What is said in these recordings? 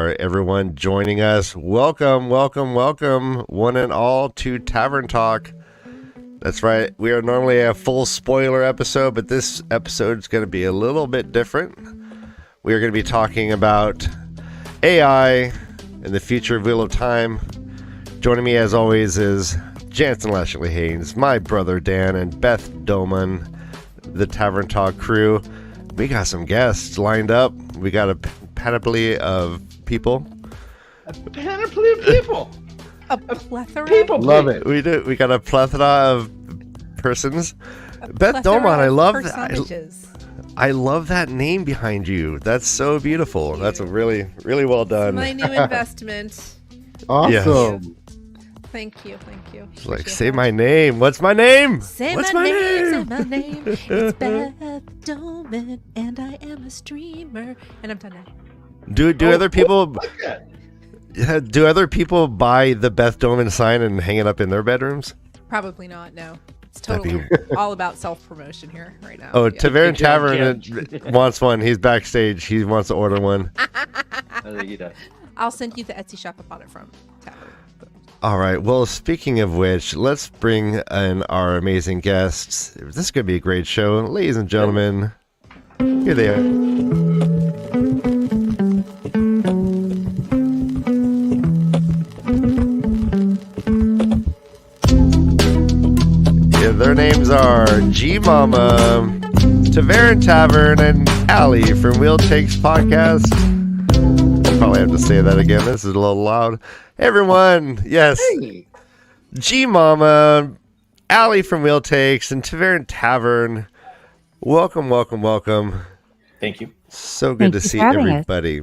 are, everyone joining us. Welcome, one and all, to Tavern Talk. That's right. We are normally a full spoiler episode, but this episode is going to be a little bit different. We are going to be talking about AI and the future of Wheel of Time. Joining me, as always, is Jansen Lashley Haynes, my brother Dan, and Beth Doman, the Tavern Talk crew. We got some guests lined up. We got a panoply of people. A panoply of people. A plethora. People love it. We do. We got a plethora of persons. Beth Doman, I love that. I love that name behind you. That's so beautiful. That's a really, really well done. It's my new investment. Awesome. Yes. Thank you. It's like, say my name. What's my name? Say my name. It's Beth Doman, and I am a streamer. And I'm done now. Do other people do other people buy the Beth Doman sign and hang it up in their bedrooms? Probably not. No, it's totally all about self-promotion here right now. Oh, yeah. Tavern wants one. He's backstage. He wants to order one. I'll send you the Etsy shop I bought it from. Tavern. All right. Well, speaking of which, let's bring in our amazing guests. This is going to be a great show. Ladies and gentlemen, here they are. Yeah, their names are G Mama, Tavern, and Allie from Wheel Takes Podcast. I'll probably have to say that again. This is a little loud. Hey everyone, yes. Hey. G Mama, Allie from Wheel Takes, and Tavern. Welcome. Thank you. So good to see everybody.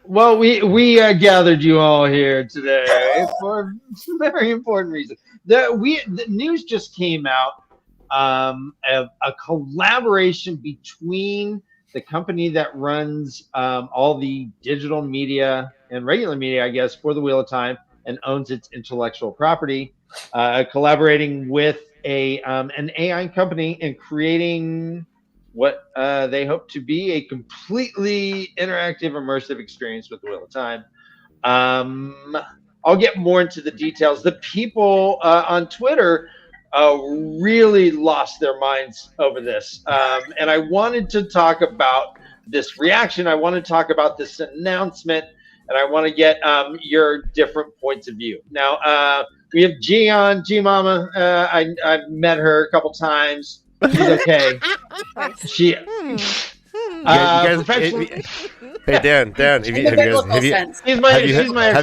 Well, we gathered you all here today for a very important reason. The news just came out of a collaboration between the company that runs all the digital media and regular media, I guess, for the Wheel of Time and owns its intellectual property, collaborating with an AI company and creating what they hope to be a completely interactive, immersive experience with the Wheel of Time. I'll get more into the details. The people on Twitter really lost their minds over this. And I wanted to talk about this reaction. I want to talk about this announcement, and I want to get your different points of view. Now, we have G on, G Mama. I've met her a couple times. She's okay. She. You guys, hey Dan, have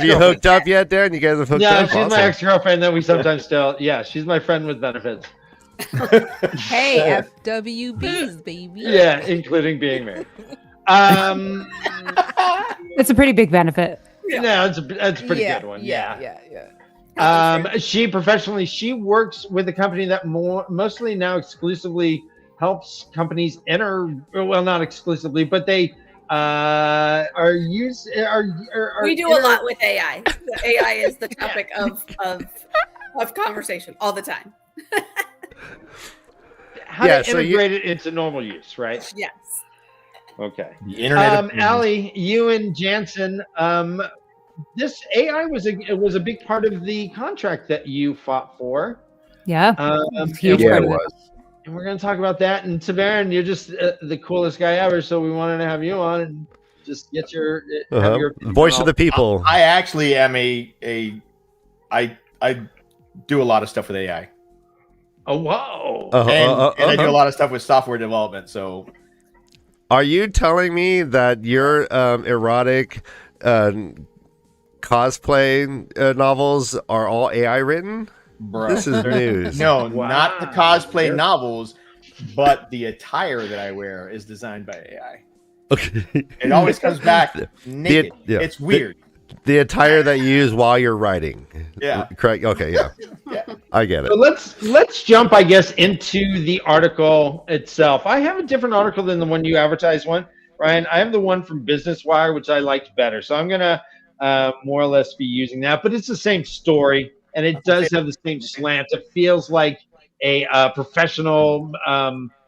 you hooked up yet, Dan? You guys have hooked up? Yeah, she's my ex-girlfriend that we sometimes still. Yeah, she's my friend with benefits. Hey, FWBs, baby. Yeah, including being married. It's a pretty big benefit. No, it's a pretty good one. Yeah. She works with a company that mostly now exclusively helps companies not exclusively, but they we do a lot with AI. AI is the topic of conversation all the time. How to integrate it into normal use, right? Yes. Okay. The internet. Allie, you and Jansen, this AI was a big part of the contract that you fought for. Yeah. It was. And we're going to talk about that. And Tavern, you're just the coolest guy ever, so we wanted to have you on and just get your voice of the people. I actually am I do a lot of stuff with AI. Oh wow! And I do a lot of stuff with software development. So, are you telling me that your erotic cosplay novels are all AI written? Bro. This is news. No, not the cosplay novels, but the attire that I wear is designed by AI. Okay. It always comes back naked. It's weird. The attire that you use while you're writing. Yeah. Correct. Okay. Yeah. Yeah. I get it. So let's jump, I guess, into the article itself. I have a different article than the one you advertised, Ryan. I have the one from Business Wire, which I liked better. So I'm gonna more or less be using that. But it's the same story. And it does have the same slant. It feels like a professional,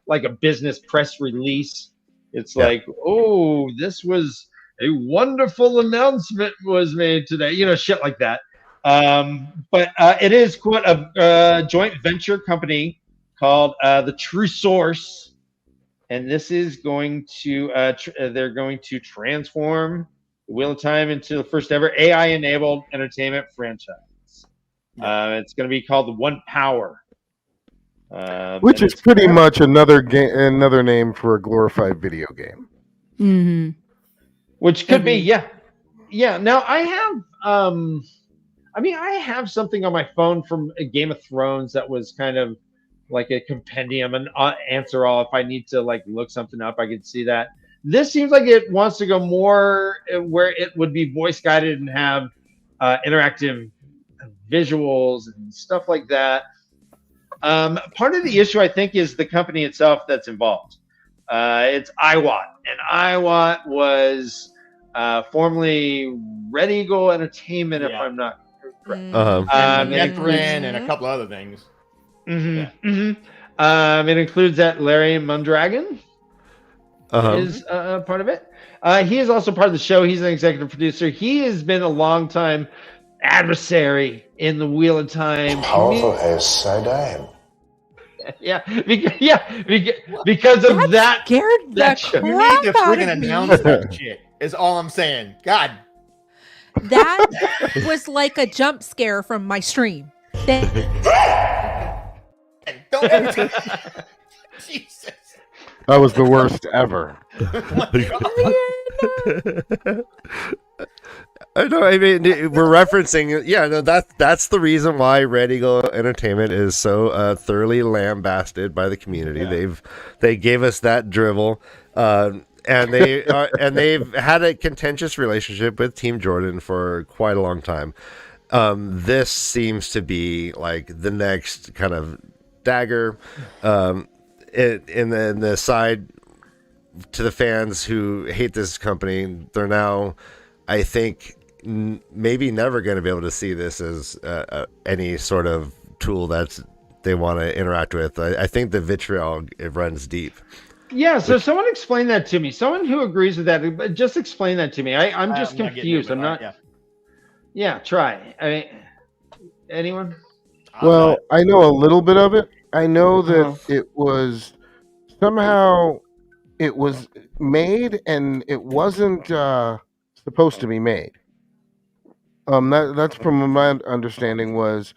like a business press release. It's like, oh, this was a wonderful announcement was made today. You know, shit like that. But it is quite a joint venture company called the True Source, and this is going to they're going to transform the Wheel of Time into the first ever AI-enabled entertainment franchise. It's going to be called the One Power, which and is pretty much another name for a glorified video game. Mm-hmm. which could be, yeah. Now I have, I have something on my phone from a Game of Thrones that was kind of like a compendium and answer all. If I need to like look something up, I could see that. This seems like it wants to go more where it would be voice guided and have interactive visuals and stuff like that. Part of the issue, I think, is the company itself that's involved. It's iWoT, and iWoT was formerly Red Eagle Entertainment, if I'm not correct. Mm-hmm. Nectarine and a couple other things. It includes that Larry Mondragon is part of it. He is also part of the show. He's an executive producer. He has been a long time adversary in the Wheel of Time. Powerful as Sidime. Because of that. Scared the show. You crap need to out friggin' of me. announce that shit. Is all I'm saying. God. That was like a jump scare from my stream. Don't Jesus. That was the worst ever. I know. I mean, we're referencing. Yeah, no. That's the reason why Red Eagle Entertainment is so thoroughly lambasted by the community. Yeah. They gave us that drivel, and they've had a contentious relationship with Team Jordan for quite a long time. This seems to be like the next kind of dagger in the side to the fans who hate this company. They're now, I think, maybe never going to be able to see this as any sort of tool that they want to interact with. I think the vitriol, it runs deep. Yeah, so someone explain that to me. Someone who agrees with that, just explain that to me. I'm just confused. I'm not. Yeah, try. I mean, anyone? Well, I know a little bit of it. I know that it was somehow it was made and it wasn't supposed to be made. That's from my understanding was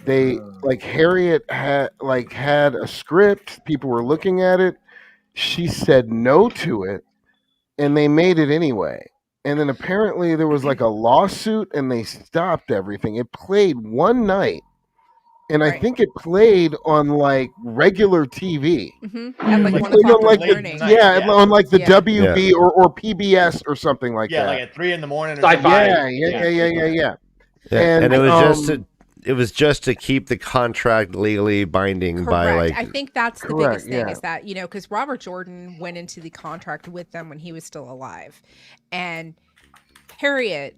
they like Harriet had a script. People were looking at it. She said no to it, and they made it anyway. And then apparently there was like a lawsuit, and they stopped everything. It played one night. And I think it played on like regular TV. At like 1 o'clock in the morning. On like the WB or PBS or something like that. Yeah, like at 3 a.m. or Sci-fi. Yeah. And it was just to keep the contract legally binding by like. I think that's the biggest thing is that, because Robert Jordan went into the contract with them when he was still alive, and Harriet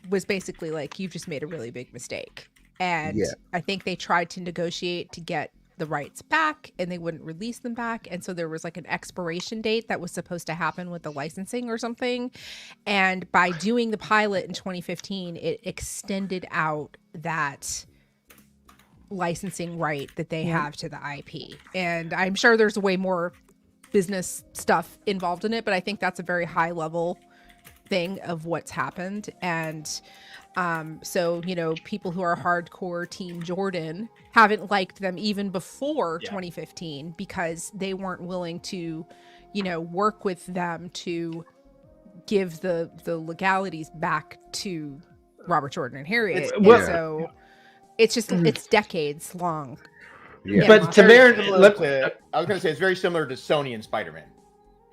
was basically like, "You've just made a really big mistake." And I think they tried to negotiate to get the rights back, and they wouldn't release them back. And so there was like an expiration date that was supposed to happen with the licensing or something. And by doing the pilot in 2015, it extended out that licensing right that they have to the IP. And I'm sure there's way more business stuff involved in it, but I think that's a very high level thing of what's happened. And so, people who are hardcore Team Jordan haven't liked them even before 2015 because they weren't willing to, work with them to give the legalities back to Robert Jordan and Harriet. So it's just, it's decades long. Yeah. But Tavern, I was going to say it's very similar to Sony and Spider-Man.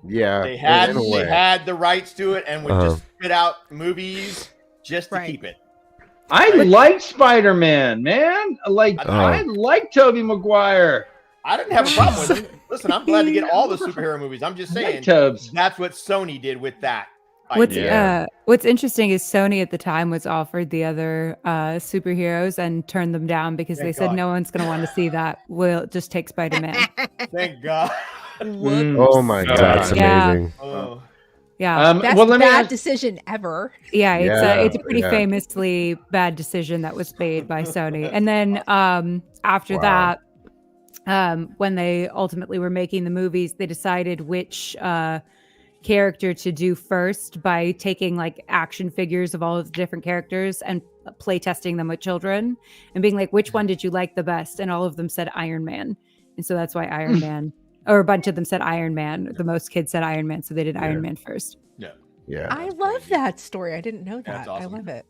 Yeah. They had the rights to it and would just spit out movies just to keep it. I like Spider-Man, man. I like Tobey Maguire. I didn't have a problem with him. Listen, I'm glad to get all the superhero movies. I'm just saying that's what Sony did with that. What's interesting is Sony at the time was offered the other superheroes and turned them down because they said no one's going to want to see that. We'll just take Spider-Man. Thank God. Oh my God. That's amazing. Yeah. Best bad decision ever. Yeah, it's a pretty famously bad decision that was made by Sony. And then after that, when they ultimately were making the movies, they decided which character to do first by taking like action figures of all of the different characters and play testing them with children and being like, which one did you like the best? And all of them said Iron Man. And so that's why Iron Man, or a bunch of them said Iron Man. The most kids said Iron Man. So they did Iron Man first. Yeah. I love that story. I didn't know that. That's awesome. I love it.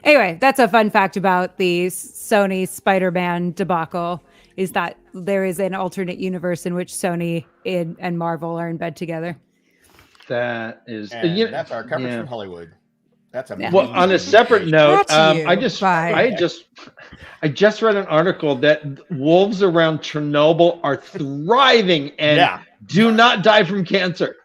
Anyway, that's a fun fact about the Sony Spider-Man debacle, is that there is an alternate universe in which Sony and Marvel are in bed together. That is, that's our coverage from Hollywood. That's amazing. Well, on a separate note, I just read an article that wolves around Chernobyl are thriving and do not die from cancer.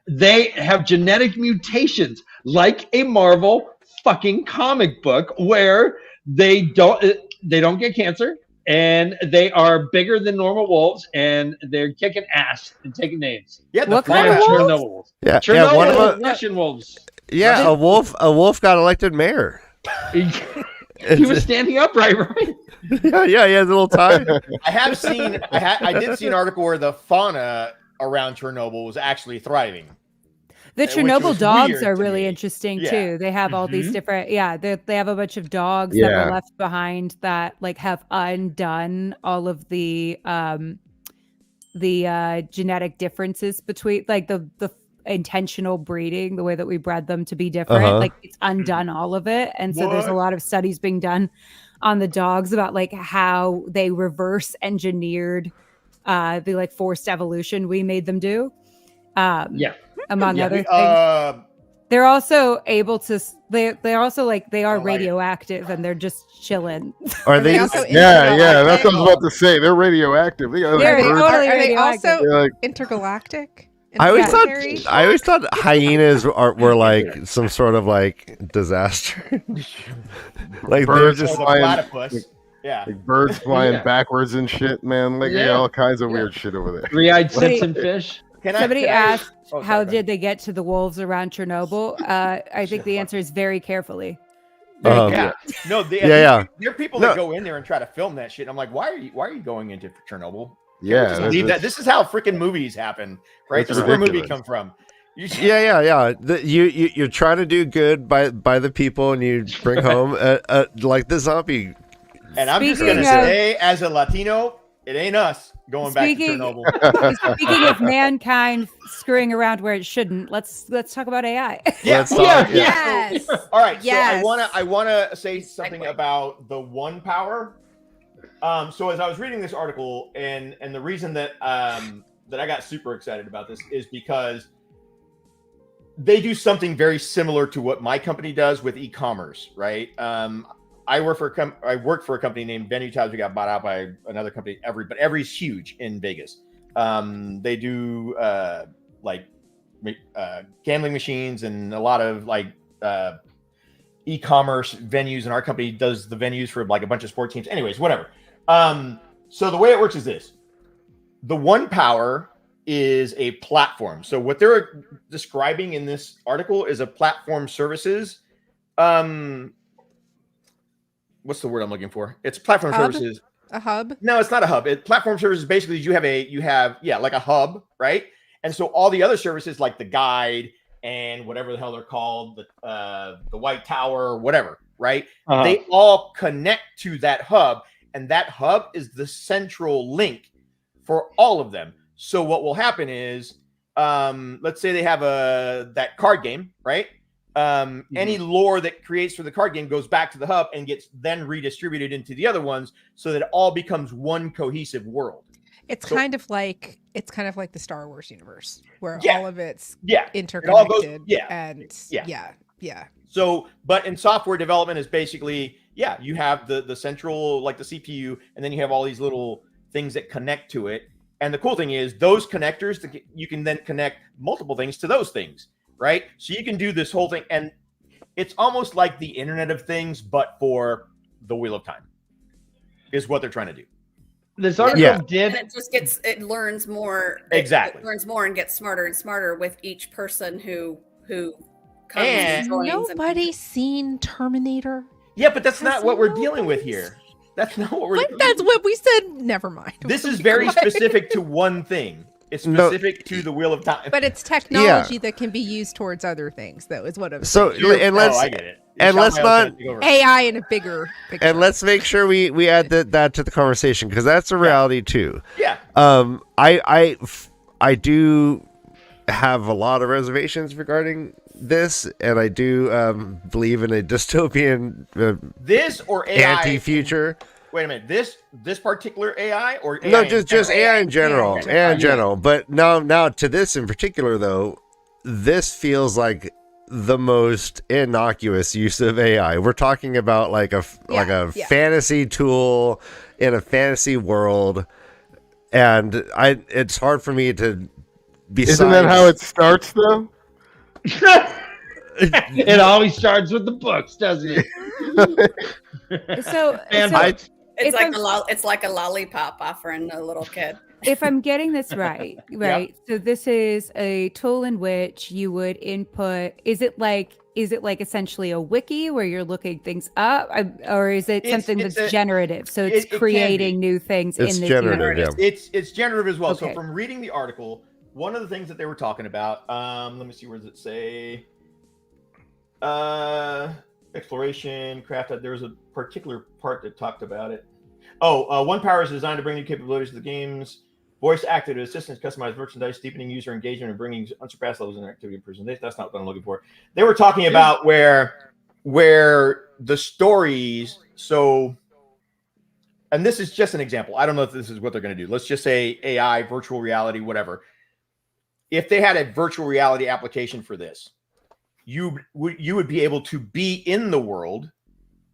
They have genetic mutations like a Marvel fucking comic book where they don't get cancer and they are bigger than normal wolves and they're kicking ass and taking names. Yeah, what kind of Chernobyl wolves? Yeah, Chernobyl, one of Russian wolves. Yeah, a wolf got elected mayor. He was standing upright, right? Yeah, he has a little time. I did see an article where the fauna around Chernobyl was actually thriving. The Chernobyl dogs are really interesting too. They have all these different, they have a bunch of dogs that were left behind that like have undone all of the genetic differences between like the intentional breeding, the way that we bred them to be different. Like it's undone all of it. And so there's a lot of studies being done on the dogs about like how they reverse engineered the like forced evolution we made them do. Among other things. They're also able to they're also like they are radioactive and they're just chilling. Are they that's what I was about to say. They're radioactive. Are they also intergalactic? I always thought hyenas were like some sort of like disaster. Like birds they're just platypus. Yeah, like birds flying backwards and shit, man. Like all kinds of weird shit over there. Three-eyed Simpson fish. Somebody asked, how did they get to the wolves around Chernobyl? I think the answer is very carefully. There are people that go in there and try to film that shit. I'm like, why are you going into Chernobyl? Yeah, this is how freaking movies happen, right? This is where movie come from. You're trying to do good by the people, and you bring home like the zombie. And I'm just gonna say, as a Latino, it ain't us going back to Chernobyl. Speaking of mankind screwing around where it shouldn't, let's talk about AI. Yes. All right. Yes. So I wanna say something about the one power. So as I was reading this article, and the reason that that I got super excited about this is because they do something very similar to what my company does with e-commerce, right? I worked for a company named Venue Tabs. We got bought out by another company, but Every's huge in Vegas. They do gambling machines and a lot of like e-commerce venues, and our company does the venues for like a bunch of sport teams. Anyways, whatever. So the way it works is this: the One Power is a platform. So what they're describing in this article is a platform services. What's the word I'm looking for? It's platform services. A hub? No, it's not a hub. Platform services basically you have like a hub, right? And so all the other services like the guide and whatever the hell they're called, the White Tower or whatever, right? They all connect to that hub, and that hub is the central link for all of them. So what will happen is, let's say they have that card game, right? Any lore that creates for the card game goes back to the hub and gets then redistributed into the other ones, so that it all becomes one cohesive world. It's kind of like the Star Wars universe, where all of it's interconnected. So, but in software development is basically, you have the central, like the CPU, and then you have all these little things that connect to it. And the cool thing is those connectors, you can then connect multiple things to those things. Right? So you can do this whole thing, and it's almost like the Internet of Things, but for the Wheel of Time is what they're trying to do. This article Yeah. did. And it learns more. Exactly. It learns more and gets smarter and smarter with each person who comes And- and joins. Nobody's seen Terminator. Yeah, but that's Has not what we're dealing with nobody's- here. That's not what we're. But that's what we said. Never mind. This is very specific to one thing. It's specific to the Wheel of Time. But it's technology that can be used towards other things, though, is what I'm So saying. and let's I get it. and let's not AI in a bigger picture. and let's make sure we add that to the conversation because that's a reality too. Yeah. I do have a lot of reservations regarding this, and I do believe in a dystopian This or AI anti-future. Wait a minute. This particular AI or AI No, just AI in general. Okay. AI in general. But now to this in particular, though, this feels like the most innocuous use of AI. We're talking about like a fantasy tool in a fantasy world, and it's hard for me to. Isn't that how it starts, though? It always starts with the books, doesn't it? So it's like a lollipop offering a little kid. if I'm getting this right, so this is a tool in which you would input. Is it like essentially a wiki where you're looking things up, or is it something that's generative? So it's creating new things in this generative, universe. It's generative as well. Okay. So from reading the article, one of the things that they were talking about, let me see, where does it say? Exploration, craft. There was a particular part that talked about it. One Power is designed to bring new capabilities to the game's voice-acted assistants, customized merchandise, deepening user engagement, and bringing unsurpassed levels of activity in person. That's not what I'm looking for. They were talking about where the stories. So, and this is just an example. I don't know if this is what they're going to do. Let's just say AI, virtual reality, whatever. If they had a virtual reality application for this, you would be able to be in the world,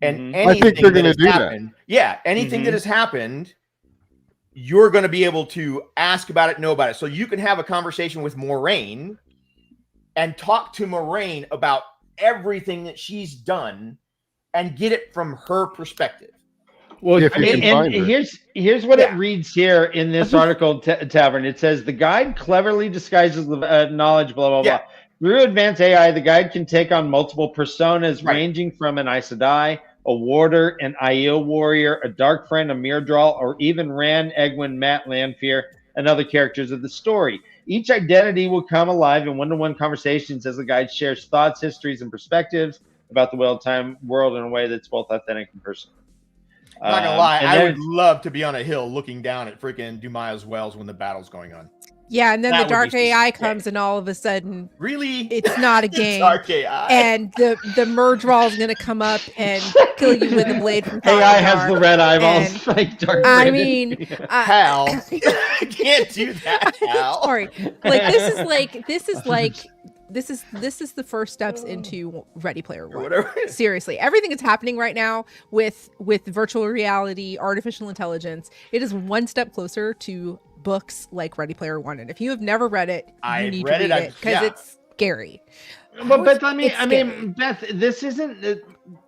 and anything I think they're going to do happened, anything that has happened, you're going to be able to ask about it, know about it. So you can have a conversation with Moraine and talk to Moraine about everything that she's done and get it from her perspective. Well, If you can find it. here's what it reads here in this article, Tavern. It says the guide cleverly disguises knowledge, blah, blah, blah. Through advanced AI, the guide can take on multiple personas ranging from an Aes Sedai, a warder, an Aiel warrior, a dark friend, a Myrddraal, or even Rand, Egwene, Mat, Lanfear, and other characters of the story. Each identity will come alive in one-to-one conversations as the guide shares thoughts, histories, and perspectives about the Wheel of Time world in a way that's both authentic and personal. Not gonna lie, I would love to be on a hill looking down at freaking Dumaya's Wells when the battle's going on. Yeah, and then That the would dark be AI sick. comes, and all of a sudden, Really, it's not a game. Dark AI. And the Myrddraal is going to come up and kill you with a blade from AI has Thanagar, the red eyeballs, and- like Dark I Brandon. mean, Hal, I can't do that, Hal. sorry. This is the first steps into Ready Player One. Whatever. Seriously, everything that's happening right now with virtual reality, artificial intelligence, it is one step closer to books like Ready Player One. And if you have never read it, you need to read it because it's scary. But Beth, Beth, this isn't.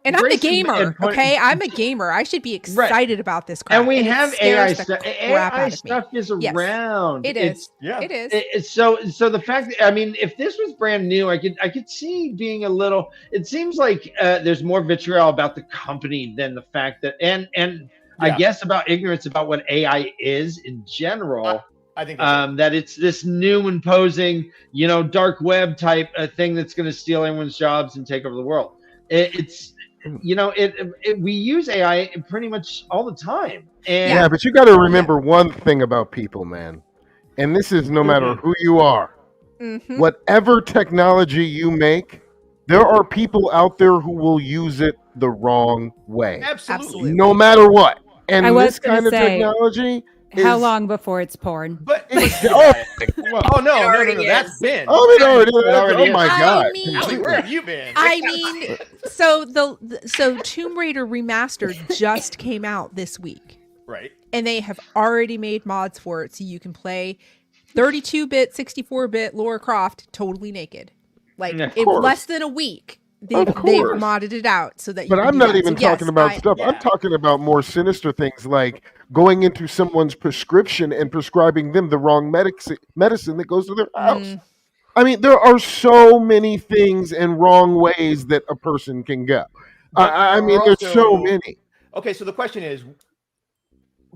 And I'm a Grace gamer, and- okay? I'm a gamer. I should be excited about this crap. And we it have scares AI the stuff. crap AI out of me. stuff is Yes. around. It is. It is. So the fact that, I mean, if this was brand new, I could see being a little. It seems like there's more vitriol about the company than the fact that, and I guess about ignorance about what AI is in general. I think that's that it's this new imposing, dark web type thing that's going to steal everyone's jobs and take over the world. We use AI pretty much all the time. And Yeah, but you got to remember one thing about people, man. And this is no matter who you are. Mhm. Whatever technology you make, there are people out there who will use it the wrong way. absolutely. No matter what. And I was this gonna kind of say, technology How is- long before it's porn? But no, that's been. oh, it already already oh is. my I God. mean- Allie, where have you been? I mean, so Tomb Raider Remastered just came out this week, Right. and they have already made mods for it, so you can play 32-bit, 64-bit Lara Croft totally naked, like Of in course. less than a week. They've course. modded it out so that. But you can I'm do not that. even So, yes, talking about stuff. yeah. I'm talking about more sinister things like going into someone's prescription and prescribing them the wrong medicine that goes to their house. I mean, there are so many things and wrong ways that a person can go. I mean, there's so many. Okay, so the question is,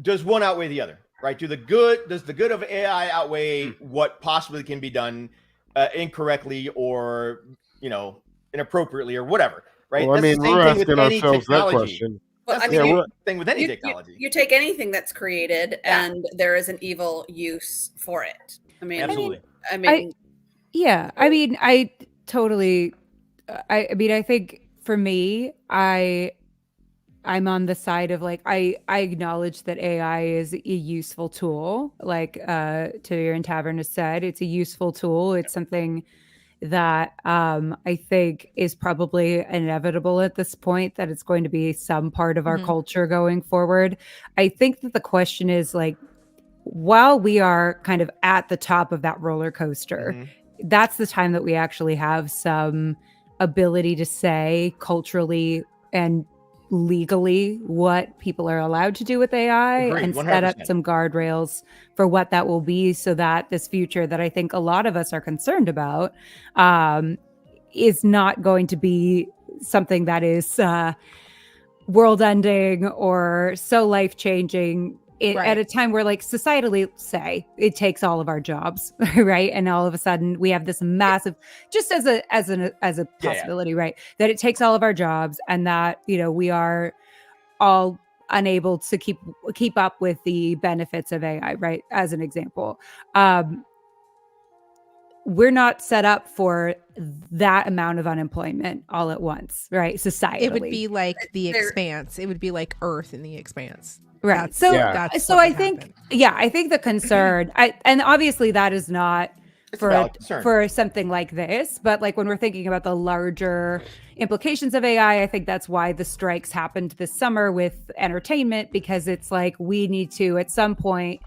does one outweigh the other? Right? Does the good of AI outweigh what possibly can be done incorrectly or inappropriately or whatever? Right? Well, I mean, we're asking ourselves that question. Well, that's the thing with any technology. You take anything that's created, and there is an evil use for it. I mean, absolutely. I totally. I think for me, I'm on the side of like I acknowledge that AI is a useful tool. Like Tavern Tavern has said, it's a useful tool. It's something that I think is probably inevitable at this point, that it's going to be some part of our culture going forward. I think that the question is like, while we are kind of at the top of that roller coaster, that's the time that we actually have some ability to say culturally and legally what people are allowed to do with AI. Agreed, and 100%. Set up some guardrails for what that will be, so that this future that I think a lot of us are concerned about is not going to be something that is world ending or so life changing at a time where, like, societally, say it takes all of our jobs, right? And all of a sudden we have this massive, just as a possibility, right? That it takes all of our jobs, and that, we are all unable to keep up with the benefits of AI, right? As an example, we're not set up for that amount of unemployment all at once, right? Societally, it would be like the Expanse. It would be like Earth in the Expanse. Right. I think the concern, and obviously that is not for something like this, but like when we're thinking about the larger implications of AI, I think that's why the strikes happened this summer with entertainment, because it's like we need to at some point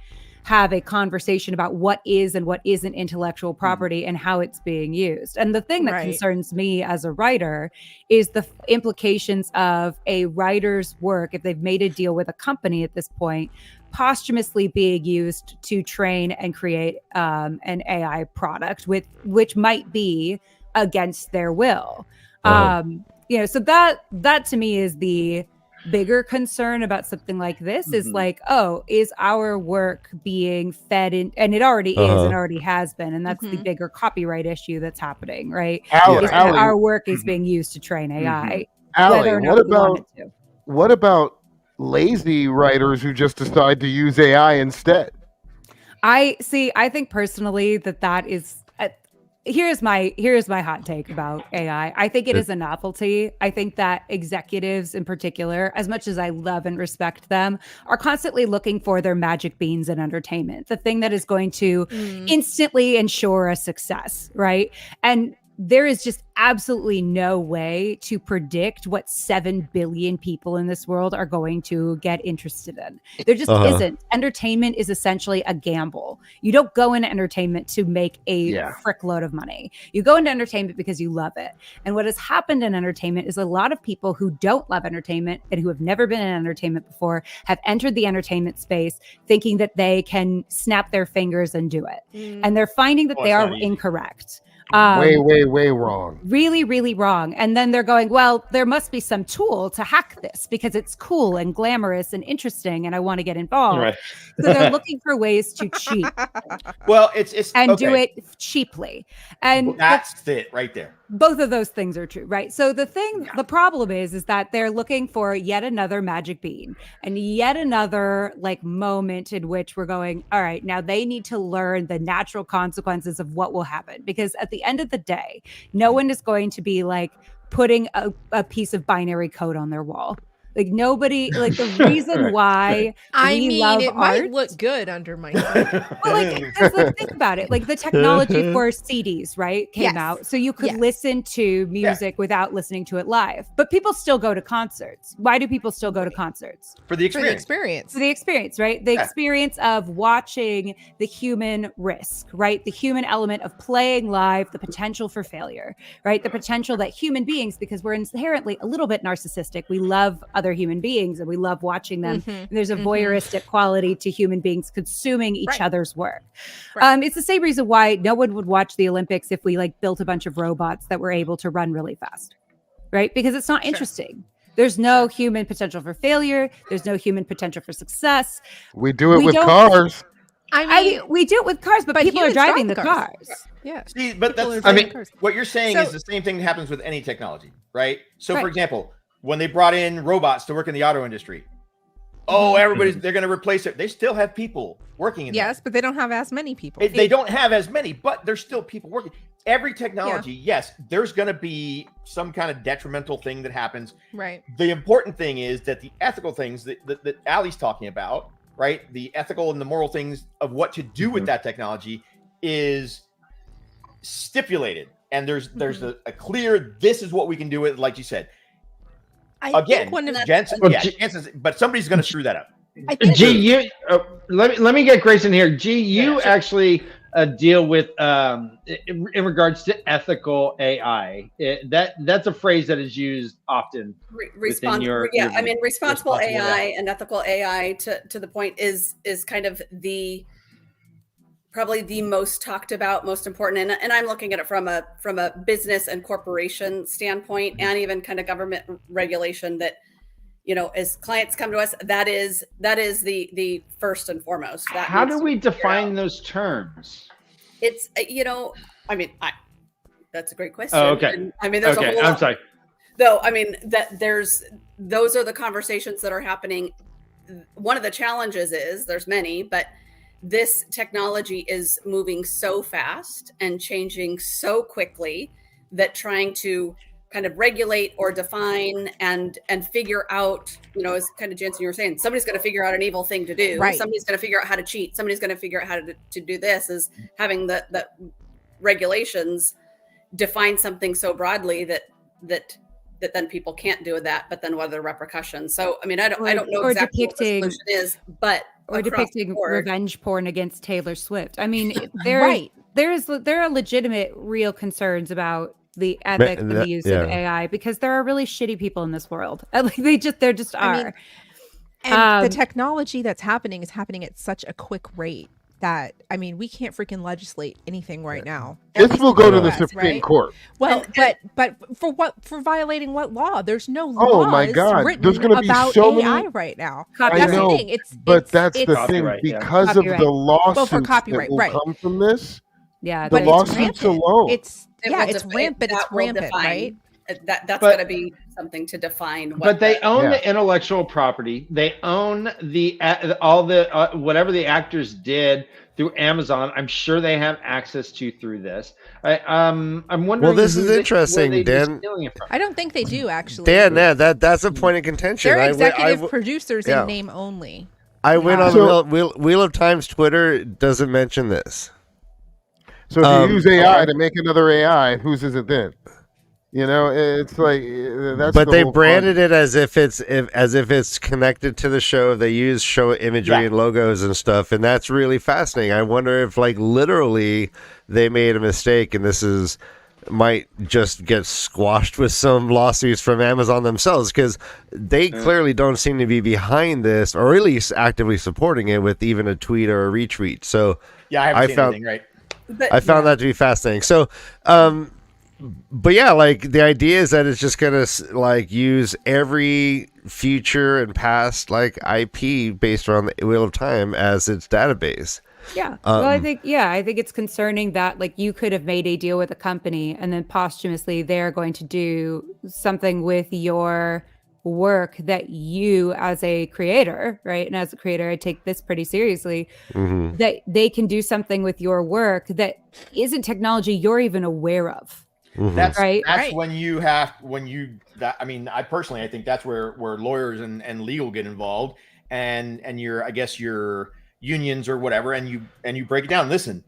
have a conversation about what is and what isn't intellectual property and how it's being used. And the thing that concerns me as a writer is the implications of a writer's work, if they've made a deal with a company at this point, posthumously being used to train and create an AI product which might be against their will. So that to me is the bigger concern about something like this, is like, is our work being fed in? And it already is and already has been, and that's the bigger copyright issue that's happening, right? Our work is being used to train AI. Allie, what about lazy writers who just decide to use AI instead? I think personally that is here's my hot take about AI. I think it is a novelty. I think that executives in particular, as much as I love and respect them, are constantly looking for their magic beans in entertainment, the thing that is going to instantly ensure a success, right? And there is just absolutely no way to predict what 7 billion people in this world are going to get interested in. There just isn't. Entertainment is essentially a gamble. You don't go into entertainment to make a frickload of money. You go into entertainment because you love it. And what has happened in entertainment is a lot of people who don't love entertainment and who have never been in entertainment before have entered the entertainment space thinking that they can snap their fingers and do it. And they're finding that they are incorrect. Way wrong. Really, really wrong. And then they're going, well, there must be some tool to hack this because it's cool and glamorous and interesting and I want to get involved. Right. So they're looking for ways to cheat. Well, it's do it cheaply. And that's it right there. Both of those things are true, right? So the problem is that they're looking for yet another magic bean and yet another like moment in which we're going, all right, now they need to learn the natural consequences of what will happen. Because at the end of the day, no one is going to be like putting a piece of binary code on their wall. Like nobody, like the reason why it might look good under my phone. Well, like think about it. Like the technology for CDs, right, came out, so you could listen to music without listening to it live. But people still go to concerts. Why do people still go to concerts? For the experience. For the experience, right? The experience of watching the human risk, right? The human element of playing live, the potential for failure, right? The potential that human beings, because we're inherently a little bit narcissistic, we love other other human beings, and we love watching them. Mhm. And there's a voyeuristic quality to human beings consuming each other's work. Right. It's the same reason why no one would watch the Olympics if we like built a bunch of robots that were able to run really fast, right? Because it's not interesting. There's no human potential for failure. There's no human potential for success. We do it We with don't- cars. I mean, we do it with cars, but people are humans drive driving the the cars. cars. yeah. See, but People that's are driving mean, cars. what you're saying So- is the same thing that happens with any technology, right? So, for Right. example, when they brought in robots to work in the auto industry, they're going to replace it. They still have people working in there. Yes, but they don't have as many people. They don't have as many, but there's still people working. Every technology, yes, there's going to be some kind of detrimental thing that happens. Right. The important thing is that the ethical things that Allie's talking about, right? The ethical and the moral things of what to do with that technology is stipulated. And there's a clear, this is what we can do with, like you said. I Again, think one of Jensen, Well, Jensen's, but somebody's going to screw that up. I think G, you let me get Grace in here. G, you Yeah, sure. actually deal with in regards to ethical AI. That's a phrase that is used often. Responsible responsible AI and ethical AI to the point is kind of probably the most talked about, most important, and I'm looking at it from a business and corporation standpoint, and even kind of government regulation. That, you know, as clients come to us, that is the first and foremost. How do we define those terms? It's that's a great question. Oh, okay. And, I mean, there's a Okay, whole I'm lot. sorry. Though, I mean, those are the conversations that are happening. One of the challenges is there's many, but this technology is moving so fast and changing so quickly that trying to kind of regulate or define and figure out, you know, as kind of Jensen, you were saying, somebody's going to figure out an evil thing to do. Right. Somebody's going to figure out how to cheat. Somebody's going to figure out how to do this, is having the regulations define something so broadly that then people can't do that, but then what are the repressions? So, I mean, I don't know or exactly what the depicting- solution is, but Or across the depicting board, revenge porn against Taylor Swift. I mean, Right. there are legitimate, real concerns about the ethics and the use of AI, because there are really shitty people in this world. Like there just are. I mean, and the technology that's happening is happening at such a quick rate that, I mean, we can't freaking legislate anything right now. This will go to the US, Supreme right? Court. Well, but for what? For violating what law? There's no Oh, laws my God. written There's gonna be about so AI many- right now. Copyright. That's I know, the thing. But that's the thing, Copyright, yeah. because of Copyright. the lawsuits that copyright, will right. come from this. Yeah, The but it's lawsuits rampant. alone. It's it will it's defi- rampant. It's that will rampant, define- right? That's But- going to be something to define. What But they the- own Yeah. the intellectual property. They own all the whatever the actors did through Amazon. I'm sure they have access to through this. I'm wondering. Well, this who is they- interesting, where they'd be Dan. stealing it from. I don't think they do actually. Dan, that's a point of contention. They're I executive producers yeah. in name only. I went on So- the Wheel of Time's Twitter. It doesn't mention this. So if you use AI to make another AI, whose is it then? You know, it's like that's. But the they whole branded fun. it as if it's connected to the show. They use show imagery Yeah. and logos and stuff, and that's really fascinating. I wonder if, like, literally they made a mistake, and this might just get squashed with some lawsuits from Amazon themselves, because they clearly don't seem to be behind this, or at least actively supporting it with even a tweet or a retweet. So Yeah, I haven't I seen found- anything, right? But I found that to be fascinating. So, but yeah, like the idea is that it's just gonna like use every future and past like IP based around the Wheel of Time as its database. Yeah. Well, I think it's concerning that like you could have made a deal with a company and then posthumously they're going to do something with your work that you as a creator, right? And as a creator, I take this pretty seriously, that they can do something with your work that isn't technology you're even aware of. That's Right. That's when I mean, I personally, I think that's where lawyers and legal get involved, and your unions or whatever, and you break it down. Listen,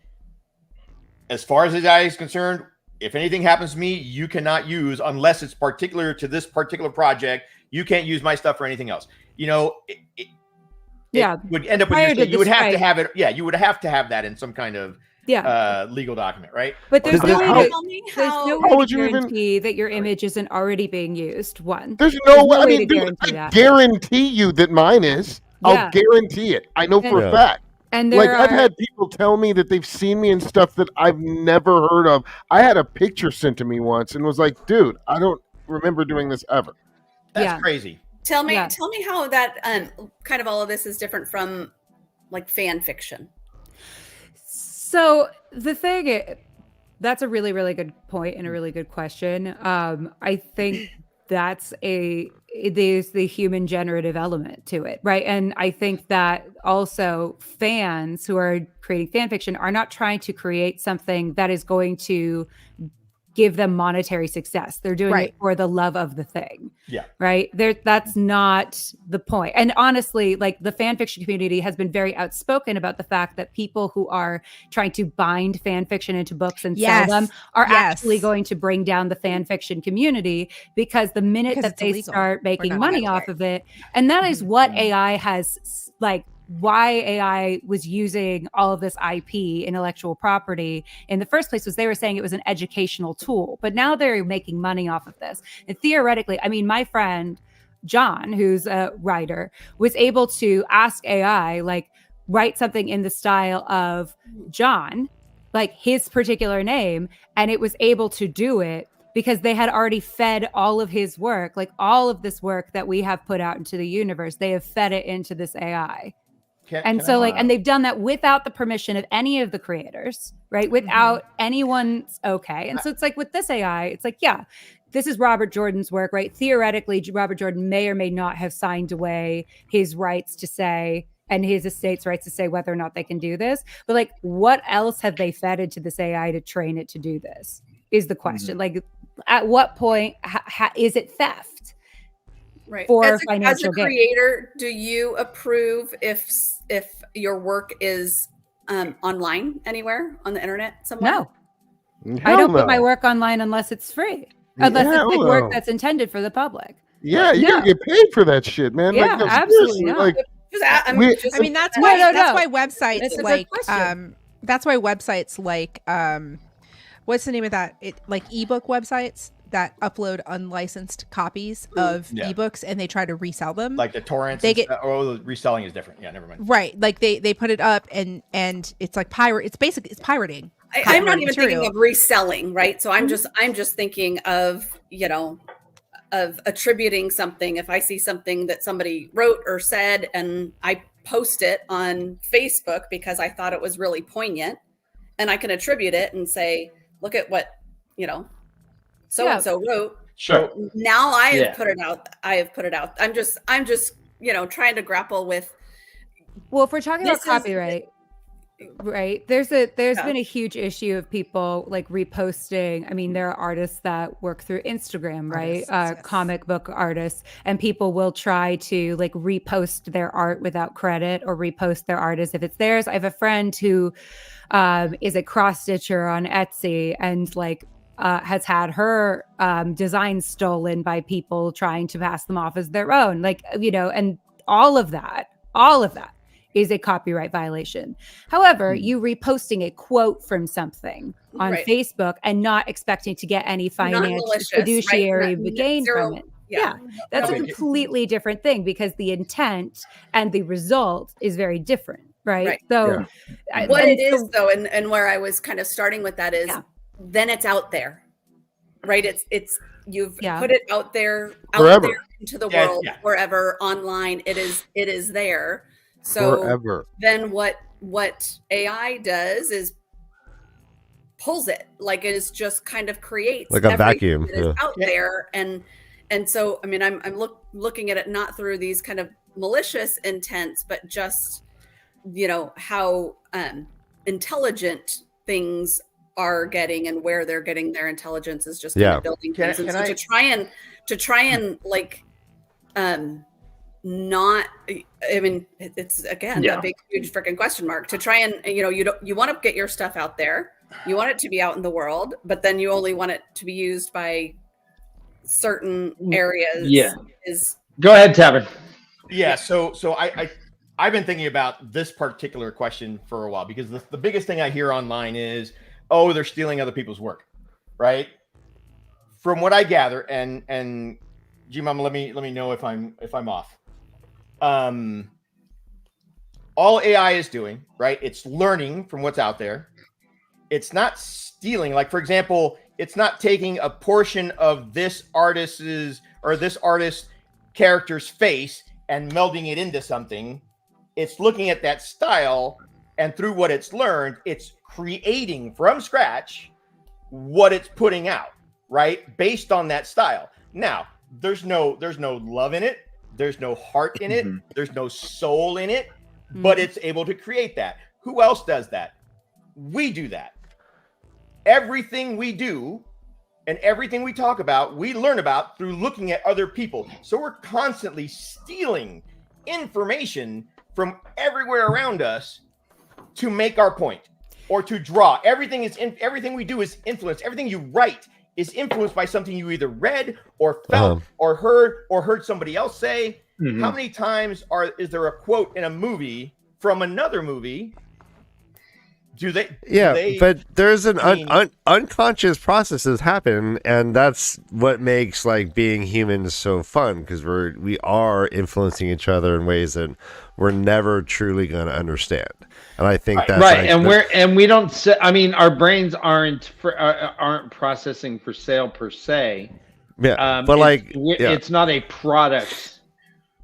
as far as AI is concerned, if anything happens to me, you cannot use, unless it's particular to this particular project, you can't use my stuff for anything else. You know, it Yeah. would end up with Prior your to state. You would the have to strike. have it. Yeah, you would have to have that in some kind of legal document, right? But there's no how- way Tell me there's how- no How way would to you even- guarantee that your image isn't already being used. One. There's no way. I way mean, to dude, guarantee I that. guarantee you that mine is. Yeah. I'll guarantee it. I know for Yeah. a fact. And Like, there I've are had people tell me that they've seen me in stuff that I've never heard of. I had a picture sent to me once and was like, dude, I don't remember doing this ever. That's crazy. Tell me Yeah. how that kind of all of this is different from like fan fiction. So the thing that's a really, really good point and a really good question. I think there's the human generative element to it, right? And I think that also fans who are creating fan fiction are not trying to create something that is going to give them monetary success. They're doing it for the love of the thing. Yeah. Right. That's not the point. And honestly, like the fan fiction community has been very outspoken about the fact that people who are trying to bind fan fiction into books and sell them are actually going to bring down the fan fiction community, because the minute that they start making money off of it, and that is what AI has, like, why AI was using all of this IP, intellectual property, in the first place was they were saying it was an educational tool, but now they're making money off of this. And theoretically, I mean, my friend John, who's a writer, was able to ask AI, like, write something in the style of John, like his particular name, and it was able to do it because they had already fed all of his work, like all of this work that we have put out into the universe, they have fed it into this AI. And they've done that without the permission of any of the creators, right? Without anyone's okay. And so it's like with this AI, it's like, yeah, this is Robert Jordan's work, right? Theoretically, Robert Jordan may or may not have signed away his rights to say, and his estate's rights to say whether or not they can do this. But like, what else have they fed into this AI to train it to do this is the question. Like, at what point is it theft? Right. For as financial a creator, do you approve if your work is online anywhere on the internet somewhere? No. I don't put my work online unless it's free. Unless it's like work that's intended for the public. Yeah, you gotta get paid for that shit, man. Yeah, like, no, absolutely not. Like, I mean, that's why websites like that's why websites like what's the name of that? Like ebook websites that upload unlicensed copies of ebooks and they try to resell them. Like the torrents. The reselling is different. Yeah, never mind. Right. Like they put it up and it's like it's pirating. I'm not even thinking of reselling, right? So I'm just thinking of, of attributing something. If I see something that somebody wrote or said and I post it on Facebook because I thought it was really poignant, and I can attribute it and say, look at what, so-and-so wrote. Sure. So now I have put it out. I'm just, trying to grapple with. Well, if we're talking about copyright, right, there's been a huge issue of people like reposting. I mean, there are artists that work through Instagram, right? Comic book artists, and people will try to like repost their art without credit or repost their art as if it's theirs. I have a friend who is a cross stitcher on Etsy and like has had her designs stolen by people trying to pass them off as their own, like, and all of that is a copyright violation. However, you reposting a quote from something on Facebook and not expecting to get any financial fiduciary gain from it. Yeah, that's a completely different thing because the intent and the result is very different, right? So what it is though, and where I was kind of starting with that is then it's out there, right? It's you've put it out there into the world, wherever online it is there. So then what AI does is pulls it, like it is just kind of creates like a vacuum that is out there. And so, I mean, I'm looking at it not through these kind of malicious intents, but just, how intelligent things are getting and where they're getting their intelligence is just kind of building things. And so to try and like, not, I mean, it's again a big huge freaking question mark to try and you want to get your stuff out there, you want it to be out in the world, but then you only want it to be used by certain areas. Go ahead, Tavern. So I've been thinking about this particular question for a while, because the biggest thing I hear online is, oh, they're stealing other people's work, right? From what I gather, and G-Mama, let me know if I'm off. All AI is doing, right? It's learning from what's out there. It's not stealing. Like, for example, it's not taking a portion of this artist's or this artist's character's face and melding it into something. It's looking at that style, and through what it's learned, it's creating from scratch what it's putting out, right? Based on that style. Now, there's no love in it. There's no heart in it. There's no soul in it, but it's able to create that. Who else does that? We do that. Everything we do and everything we talk about, we learn about through looking at other people. So we're constantly stealing information from everywhere around us to make our point or to draw. Everything we do is influenced. Everything you write is influenced by something you either read or felt or heard somebody else say. How many times is there a quote in a movie from another movie? But there's an unconscious processes happen, and that's what makes like being human so fun, because we are influencing each other in ways that we're never truly going to understand. And I think that's right. And we don't. I mean, our brains aren't processing for sale per se. Yeah, but it's not a product.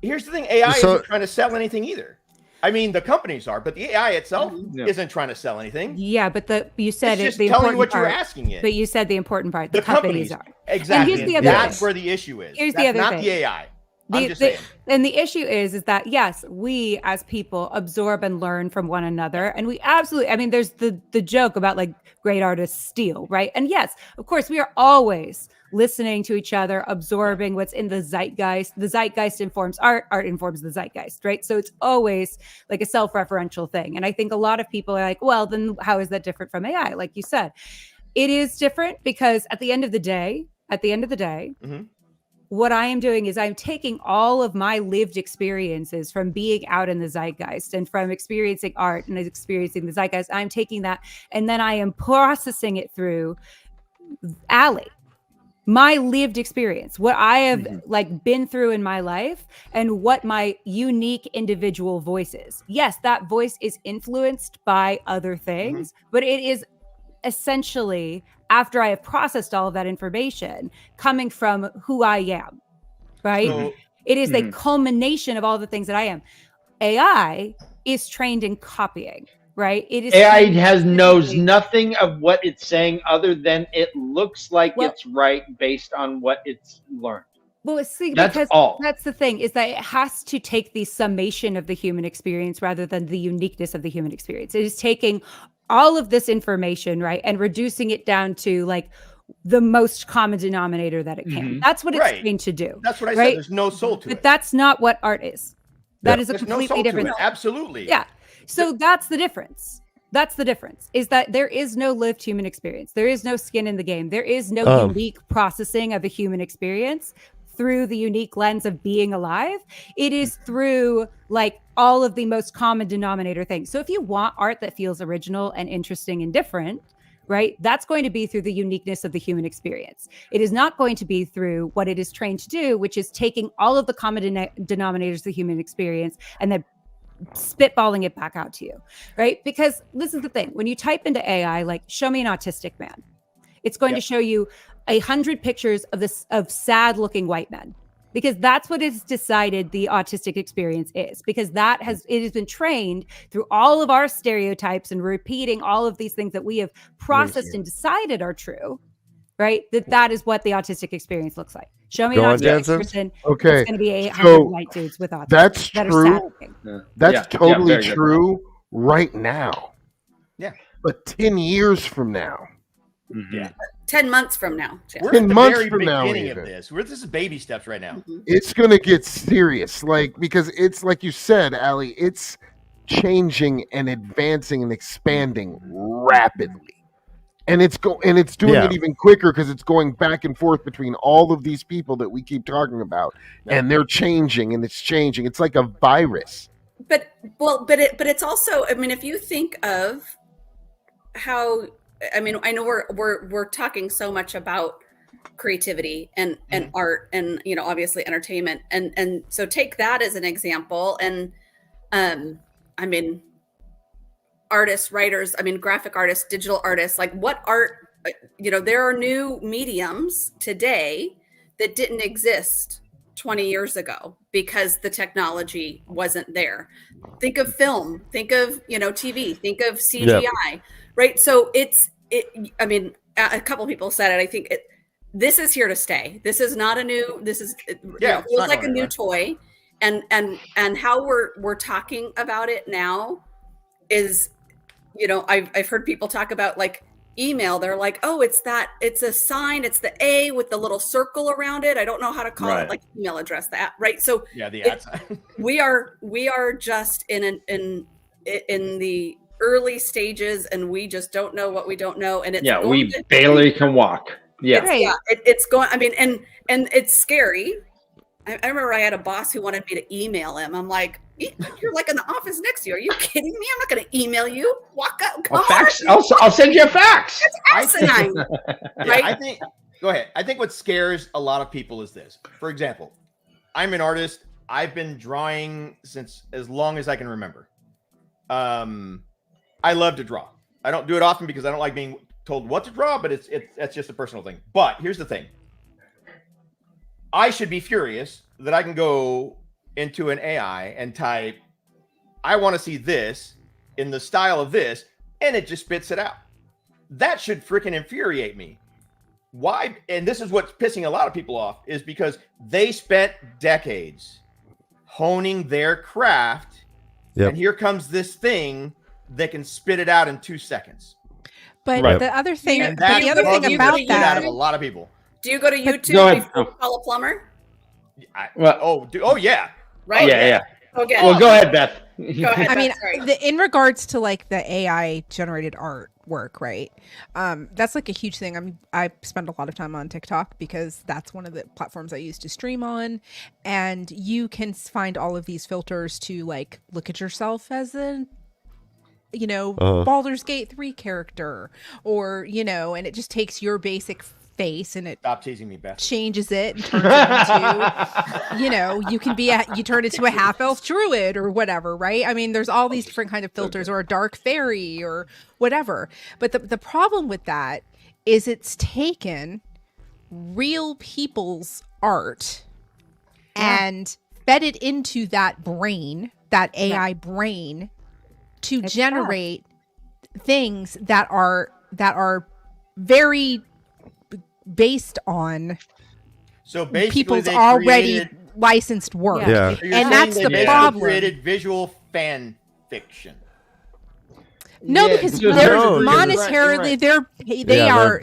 Here's the thing: AI isn't trying to sell anything either. I mean, the companies are, but the AI itself isn't trying to sell anything. Yeah, but you said it's just telling you what you're asking it. But you said the important part: the companies are. Exactly. And here's the other that's where the issue is. Here's the other not thing. The AI. I'm just saying. And the issue is that yes, we as people absorb and learn from one another, and we absolutely. I mean, there's the joke about like great artists steal, right? And yes, of course, we are always listening to each other, absorbing what's in the zeitgeist. The zeitgeist informs art, art informs the zeitgeist, right? So it's always like a self-referential thing. And I think a lot of people are like, well, then how is that different from AI? Like you said, it is different because at the end of the day, what I am doing is I'm taking all of my lived experiences from being out in the zeitgeist and from experiencing art and experiencing the zeitgeist. I'm taking that and then I am processing it through Allie. My lived experience, what I have like been through in my life and what my unique individual voice is. Yes, that voice is influenced by other things, but it is essentially after I have processed all of that information coming from who I am, right? So, it is a culmination of all the things that I am. AI is trained in copying. Right. It is AI knows nothing of what it's saying other than it looks like it's right based on what it's learned. Well, see, that's the thing is that it has to take the summation of the human experience rather than the uniqueness of the human experience. It is taking all of this information, right, and reducing it down to like the most common denominator that it can. That's what it's trained to do. That's what I said. There's no soul to it. But that's not what art is. That is a completely different. Absolutely. Yeah. So that's the difference. That's the difference, is that there is no lived human experience. There is no skin in the game. There is no unique processing of a human experience through the unique lens of being alive. It is through like all of the most common denominator things. So if you want art that feels original and interesting and different, right, that's going to be through the uniqueness of the human experience. It is not going to be through what it is trained to do, which is taking all of the common denominators of the human experience and then spitballing it back out to you, right? Because this is the thing. When you type into AI, like, show me an autistic man, it's going to show you 100 pictures of sad looking white men, because that's what it's decided the autistic experience is, because it has been trained through all of our stereotypes and repeating all of these things that we have processed and decided are true, right? That is what the autistic experience looks like. Show me an autistic person. Okay. It's going to be 800 white dudes with autism. That's true. That's totally true right now. Yeah. But 10 years from now. Yeah. 10 months from now. We're at the very beginning of this. This is baby steps right now. It's going to get serious. Because it's like you said, Allie, it's changing and advancing and expanding rapidly. And it's doing it even quicker because it's going back and forth between all of these people that we keep talking about, and they're changing and it's changing. It's like a virus. but it's also, I mean, if you think of how, I mean, I know we're talking so much about creativity and art and, you know, obviously entertainment. And so take that as an example. And I mean, artists, writers, I mean, graphic artists, digital artists, like what art, you know, there are new mediums today that didn't exist 20 years ago because the technology wasn't there. Think of film, think of, you know, TV, think of CGI, right? So I mean, a couple of people said it. I think this is here to stay. This is not a new, this is, you know, feels like a new toy. And how we're talking about it now is, you know, I've heard people talk about like email. They're like, oh, it's a sign, it's the A with the little circle around it. I don't know how to call it, like email address, that, right? So yeah, the ad sign. we are just in the early stages, and we just don't know what we don't know. And it's we barely can walk. It's going, I mean, and it's scary. I remember I had a boss who wanted me to email him. I'm like, you're like in the office next to you. Are you kidding me? I'm not going to email you. Walk up. Come on. I'll send you a fax. It's asinine. Right? Go ahead. I think what scares a lot of people is this. For example, I'm an artist. I've been drawing since as long as I can remember. I love to draw. I don't do it often because I don't like being told what to draw, but that's just a personal thing. But here's the thing. I should be furious that I can go into an AI and type, I want to see this in the style of this, and it just spits it out. That should freaking infuriate me. Why? And this is what's pissing a lot of people off, is because they spent decades honing their craft, and here comes this thing that can spit it out in 2 seconds. But the other thing, about that, out of a lot of people. Do you go to YouTube before you call a plumber? Yeah. Right? Yeah. Okay. Well, go ahead, Beth. Go ahead, I mean, Beth, in regards to like the AI generated artwork, right? That's like a huge thing. I mean, I spend a lot of time on TikTok because that's one of the platforms I use to stream on. And you can find all of these filters to like look at yourself as a, you know, Baldur's Gate 3 character, or, you know, and it just takes your basic face and it stop teasing me, Beth. Changes it and turns it into, you know, you turn into a half elf druid or whatever, right? I mean, there's all these different kind of filters, or a dark fairy or whatever. But the problem with that is it's taken real people's art and fed it into that brain, that AI brain, to generate things that are very based on people's already licensed work. So and that's the problem. Created visual fan fiction. No, because they're monetarily,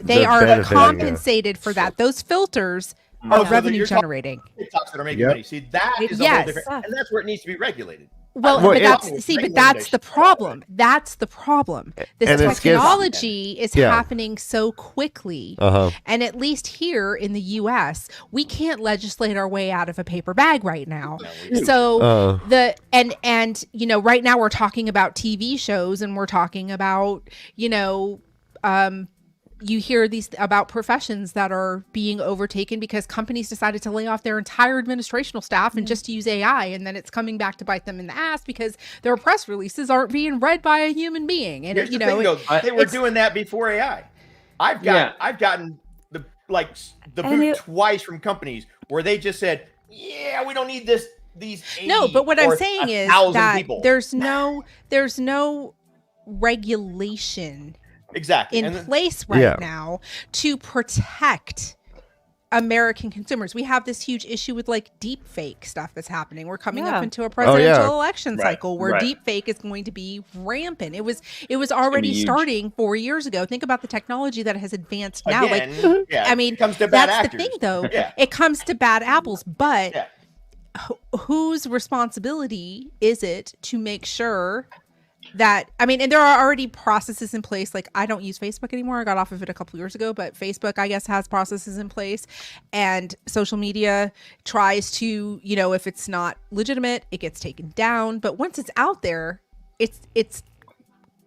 they are compensated for that. Those filters are revenue generating. TikToks that are making money. See, that is a whole different, and that's where it needs to be regulated. Well, but that's the problem. That's the problem. This technology is happening so quickly, and at least here in the U.S., we can't legislate our way out of a paper bag right now. So and you know, right now we're talking about TV shows, and we're talking about, you know, you hear these about professions that are being overtaken because companies decided to lay off their entire administrational staff and just use AI, and then it's coming back to bite them in the ass because their press releases aren't being read by a human being. And they were doing that before AI. I've gotten the boot twice from companies where they just said, "Yeah, we don't need these." No, but what I'm saying is that there's no regulation in place right now to protect American consumers. We have this huge issue with like deep fake stuff that's happening. We're coming up into a presidential election cycle where deep fake is going to be rampant. It was already starting 4 years ago. Think about the technology that has advanced now. I mean, that's the thing though. It comes to bad apples, but whose responsibility is it to make sure that, I mean, and there are already processes in place. Like, I don't use Facebook anymore. I got off of it a couple years ago, but Facebook, I guess, has processes in place, and social media tries to, you know, if it's not legitimate, it gets taken down. But once it's out there, it's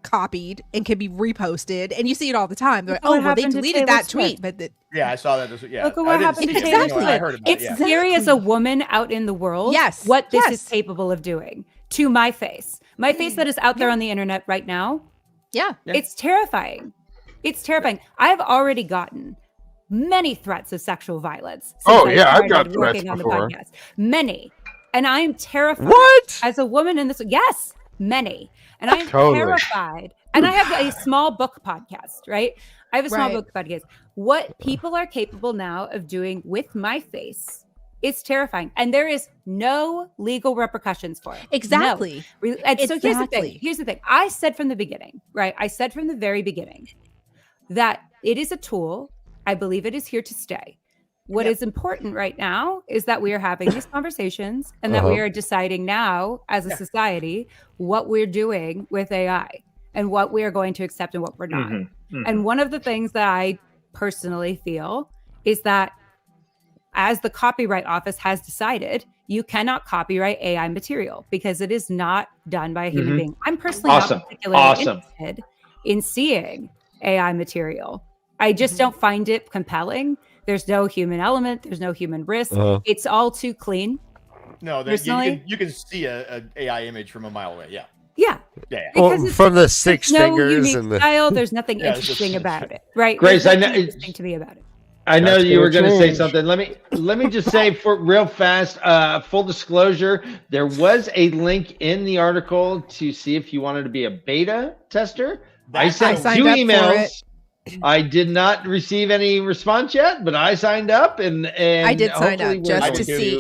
copied and can be reposted, and you see it all the time. They're like, oh, well, they deleted that tweet, but yeah, I saw that. Yeah, look at what happened to Taylor Swift. I heard about it's scary as a woman out in the world. Yes, what this is capable of doing to my face that is out there on the internet right now. Yeah, it's terrifying. It's terrifying. I've already gotten many threats of sexual violence. I've got threats before. Many, and I'm terrified. What? As a woman in this? Yes, many. And I'm terrified. And I have a small book podcast, right? I have a small book podcast. What people are capable now of doing with my face, it's terrifying. And there is no legal repercussions for it. Exactly. No. And so here's the thing. I said from the beginning, right? I said from the very beginning that it is a tool. I believe it is here to stay. What is important right now is that we are having these conversations and that we are deciding now as a society what we're doing with AI and what we are going to accept and what we're not. And one of the things that I personally feel is that as the Copyright Office has decided, you cannot copyright AI material because it is not done by a human being. I'm personally not particularly interested in seeing AI material. I just don't find it compelling. There's no human element. There's no human risk. It's all too clean. No, you can see a AI image from a mile away. Yeah. Yeah. Well, from the six fingers and the style, there's nothing interesting about it, right? Grace, I know interesting to me about it. I know you were going to say something. Let me just say for real fast, full disclosure, there was a link in the article to see if you wanted to be a beta tester. I sent 2 emails. I did not receive any response yet, but I signed up and I did sign up just to see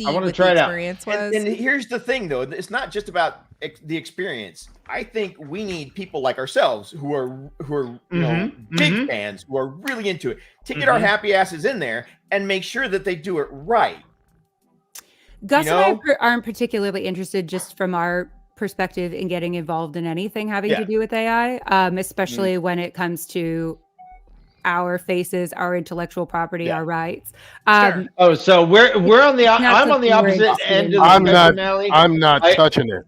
what the experience was. And here's the thing, though, it's not just about the experience. I think we need people like ourselves who are you know, big fans, who are really into it, to get our happy asses in there and make sure that they do it right. Gus and I aren't particularly interested, just from our perspective, in getting involved in anything having to do with AI, especially when it comes to our faces, our intellectual property, our rights. So we're on the I'm on the opposite end of the spectrum, Allie. I'm not touching it.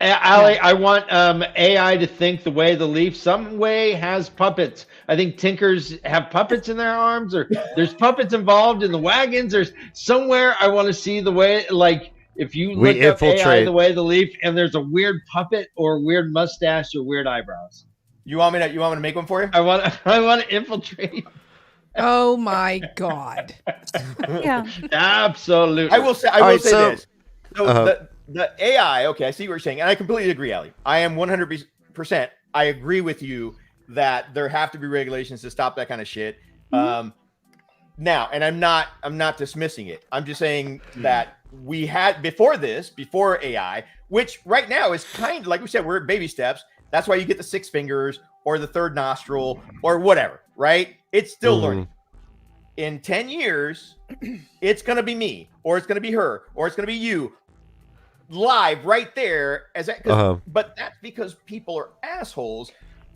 Allie, I want AI to think the way the Leaf some way has puppets. I think Tinkers have puppets in their arms, or there's puppets involved in the wagons. There's somewhere I want to see the way, like, if you look up AI the way the Leaf, and there's a weird puppet or weird mustache or weird eyebrows. You want me to make one for you? I want to infiltrate. Oh my God. Yeah. Absolutely. I will say this. So the AI, okay, I see what you're saying, and I completely agree, Allie. I am 100%. I agree with you that there have to be regulations to stop that kind of shit. Now, and I'm not dismissing it. I'm just saying that we had before AI, which right now is kind of like we said, we're at baby steps. That's why you get the 6 fingers or the 3rd nostril or whatever, right? It's still learning. In 10 years, it's going to be me, or it's going to be her, or it's going to be you live right there. But that's because people are assholes,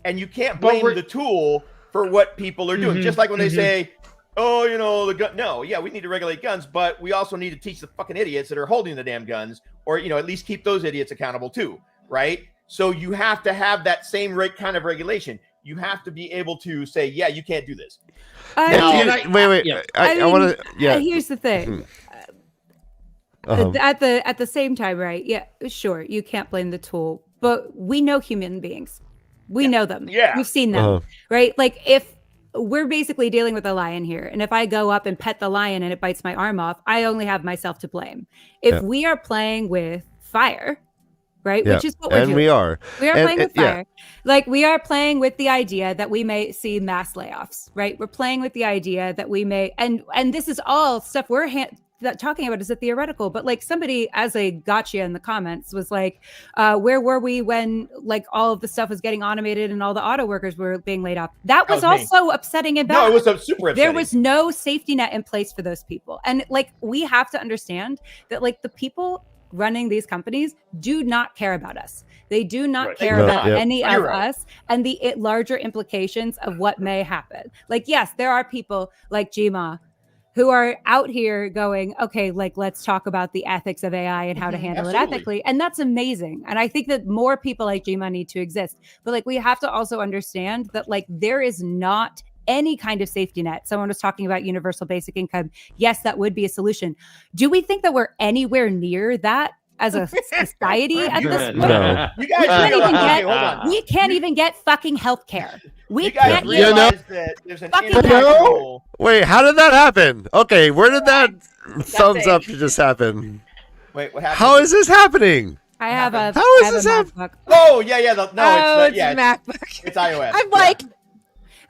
and you can't blame the tool for what people are doing. Just like when they say, oh, you know, the gun. No, yeah, we need to regulate guns, but we also need to teach the fucking idiots that are holding the damn guns, or, you know, at least keep those idiots accountable too, right? So you have to have that same kind of regulation. You have to be able to say, yeah, you can't do this. Wait. I want to. Yeah. Here's the thing. At the same time, right? Yeah, sure, you can't blame the tool, but we know human beings. We know them. Yeah, we've seen them, right? Like, if we're basically dealing with a lion here, and if I go up and pet the lion and it bites my arm off, I only have myself to blame. If we are playing with fire, right? Which is what we're doing. We are playing with fire. Like, we are playing with the idea that we may see mass layoffs, right? We're playing with the idea that we may, and this is all stuff we're talking about is a theoretical, but like somebody as a gotcha in the comments was like, where were we when like all of the stuff was getting automated and all the auto workers were being laid off? That was also upsetting and bad. No, it was super upsetting. There was no safety net in place for those people. And like, we have to understand that like the people running these companies do not care about us. They do not Right. care No, about yep. any of Zero. us and the larger implications of what may happen. Like, yes, there are people like Jima who are out here going, okay, like, let's talk about the ethics of AI and how to handle it Absolutely. ethically. And that's amazing. And I think that more people like Jima need to exist. But like, we have to also understand that like, there is not any kind of safety net. Someone was talking about universal basic income. Yes, that would be a solution. Do we think that we're anywhere near that as a society at this point? No. You guys We can't even okay, get- hold on. We can't even get fucking healthcare. We You guys can't You know- realize that there's an Fucking international. Wait, how did that happen? Okay, where did that thumbs it. up just happen? Wait, what happened? How is this happening? I have a How is I have this a hap- MacBook. Oh yeah, yeah. No, Oh, it's it's yeah, a MacBook. it's iOS. I'm Yeah. like,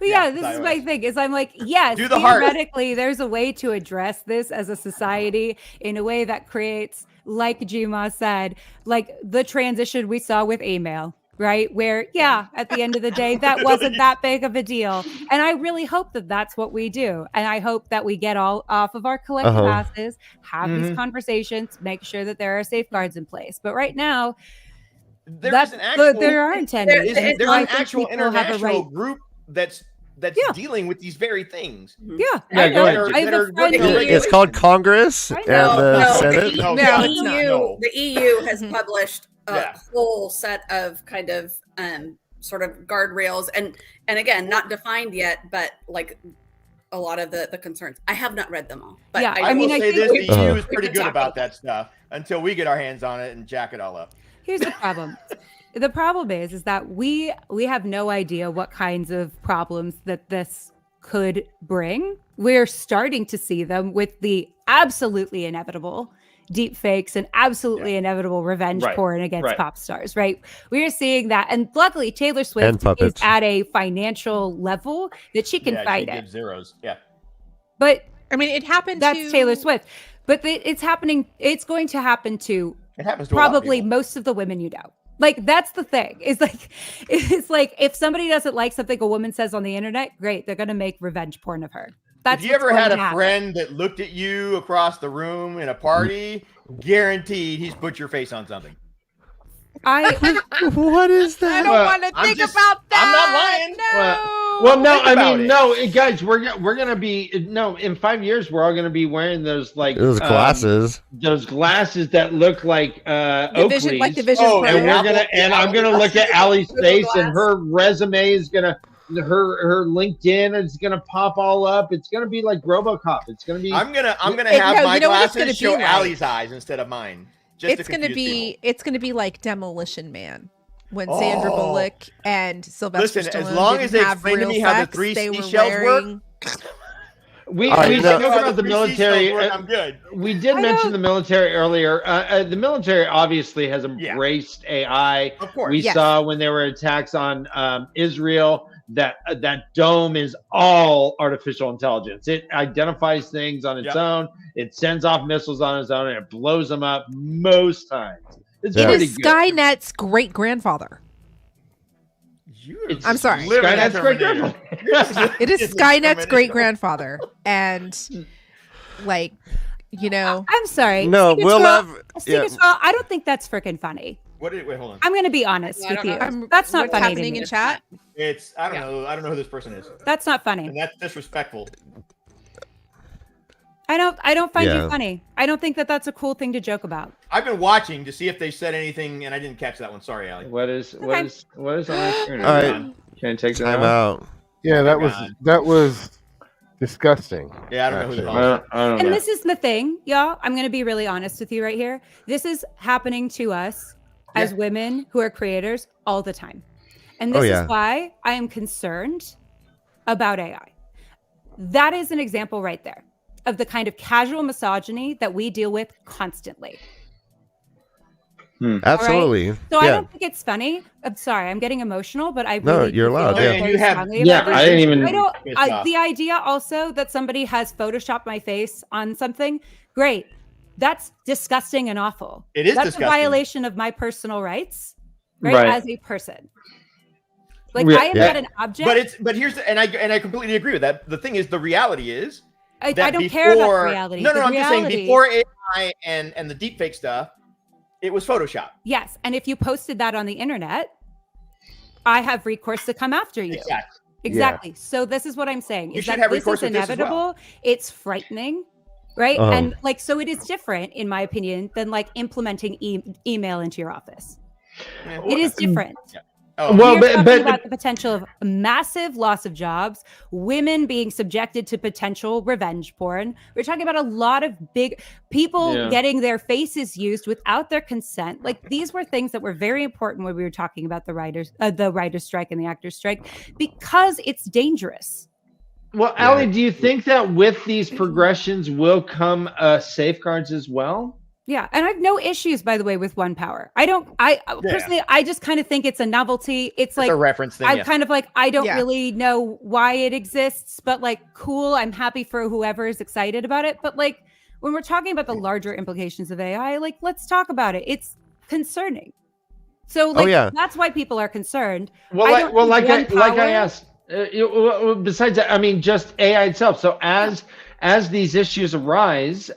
But Yeah, yeah, this it's is my iOS. thing. Is I'm like, yes, Do the heart. theoretically, there's a way to address this as a society in a way that creates, like Jima said, like the transition we saw with email, right? Where, yeah, at the end of the day, that wasn't that big of a deal. And I really hope that that's what we do. And I hope that we get all off of our collective Uh-huh. asses, have these conversations, make sure that there are safeguards in place. But right now, There is an there aren't any. there's And an so I think actual people have a international right- group that's Yeah. dealing with these very things. Yeah, Yeah, I go know. ahead. I have That a are friend working who- on It's called Congress I and know. the No, Senate. No, No, the it's not. EU, No. the EU has published a Yeah. whole set of kind of sort of guardrails, and again, not defined yet, but like a lot of the concerns. I have not read them all, but Yeah, I mean, will I say think this: we- the EU is we pretty can good talk about about that stuff until we get our hands on it and jack it all up. Here's the problem. The problem is that we have no idea what kinds of problems that this could bring. We're starting to see them with the absolutely inevitable deep fakes and absolutely inevitable revenge Right, porn against right. pop stars, right? We are seeing that. And luckily, Taylor And Swift is puppets. at a financial level that she can Yeah, fight she it. gives zeros. Yeah. But I mean, it happened that's to Taylor Swift. But it's happening. It's going to happen to It happens to a lot of probably people. most of the women you know. Like, that's the thing. It's like if somebody doesn't like something a woman says on the internet, great, they're gonna make revenge porn of her. That's If you what's ever going had to a happen. friend that looked at you across the room in a party, guaranteed he's put your face on something. What is I that? don't Well, want to I'm think just- about I'm not that. lying. No. Well, no, Think I about mean, it. no, guys, we're gonna be in 5 years we're all gonna be wearing those like Those glasses. those glasses that look like the vision, Oakley's. like the vision Oh, Pro. And yeah. we're gonna and I'm gonna look at Allie's face and her resume is gonna her LinkedIn is gonna pop all up. It's gonna be like RoboCop. It's gonna be I'm gonna It- have no, my you know what it's glasses gonna show be like? Allie's eyes instead of mine. Just It's to gonna confuse be people. it's gonna be like Demolition Man when Sandra Oh. Bullock and Sylvester Listen, as Stallone long didn't as they have explain to real me how the sex, three they were seashells work, wearing- we All right, we no. spoke How about the three military. seashells work, I'm good. We did I mention don't- the military earlier. The military obviously has embraced AI. Of course. We Yes. saw when there were attacks on Israel that that dome is all artificial intelligence. It identifies things on its Yep. own. It sends off missiles on its own, and it blows them up most times. It's Yeah. It pretty is good. Skynet's great grandfather. It's I'm sorry. living Skynet's great Terminator. grandfather. It is It's Skynet's Terminator. great grandfather, and like, you know, I'm sorry. No, Secret we'll Squirrel- have. Secret Yeah. Squirrel, I don't think that's freaking funny. Wait, hold on. I'm going to be honest I with don't you. know. That's not what's funny to happening me. in chat. It's I don't Yeah. know. I don't know who this person is, That's not funny. and that's disrespectful. I don't find Yeah. you funny. I don't think that that's a cool thing to joke about. I've been watching to see if they said anything, and I didn't catch that one. Sorry, Allie. What is Okay. what is on the screen? All right. Can you take that Time out? out. Yeah, God. that was disgusting. Yeah, I don't know who actually. the I hell. don't And know. this is the thing, y'all. I'm going to be really honest with you right here. This is happening to us as Yeah. women who are creators all the time. And Oh, this yeah. is why I am concerned about AI. That is an example right there of the kind of casual misogyny that we deal with constantly. Absolutely. So I Yeah. don't think it's funny. I'm sorry, I'm getting emotional, but I No, really do you're feel allowed, very, yeah. And very you have- strongly Yeah, about this. I didn't even. I don't. Pissed off. The idea also that somebody has photoshopped my face on something, great. That's disgusting and awful. It is That's disgusting. a violation of my personal rights, right? Right. As a person, like Yeah. I am Yeah. not an object. But here's the, and I completely agree with that. The thing is, the reality is I that don't care about before- reality. No, The I'm just saying reality- before AI and the deepfake stuff, It was Photoshop. Yes. And if you posted that on the internet, I have recourse to come after you. Exactly. Yeah. So this is what I'm saying. You is should that have this recourse is inevitable. Well. It's frightening. Right. And like, so it is different, in my opinion, than like implementing email into your office. Yeah. It is different. Yeah. Oh, well, we're talking about the potential of a massive loss of jobs, women being subjected to potential revenge porn. We're talking about a lot of big people getting their faces used without their consent. Like, these were things that were very important when we were talking about the writers strike and the actors strike, because it's dangerous. Well, Allie, do you think that with these progressions will come safeguards as well? Yeah, and I have no issues, by the way, with One Power. Personally, I just kind of think it's a novelty. It's like a reference thing. I'm kind of like, I don't really know why it exists, but like, cool. I'm happy for whoever is excited about it. But like, when we're talking about the larger implications of AI, like, let's talk about it. It's concerning. So like, that's why people are concerned. Like I asked. Besides that, I mean, just AI itself. So as these issues arise,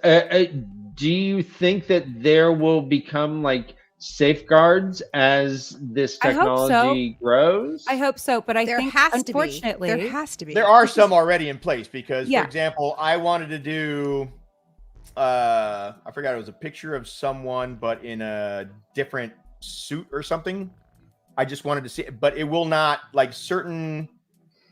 do you think that there will become like safeguards as this technology grows? I hope so, but I think unfortunately there has to be. There are some already in place because, for example, I wanted to do. I forgot, it was a picture of someone, but in a different suit or something. I just wanted to see it, but it will not like certain.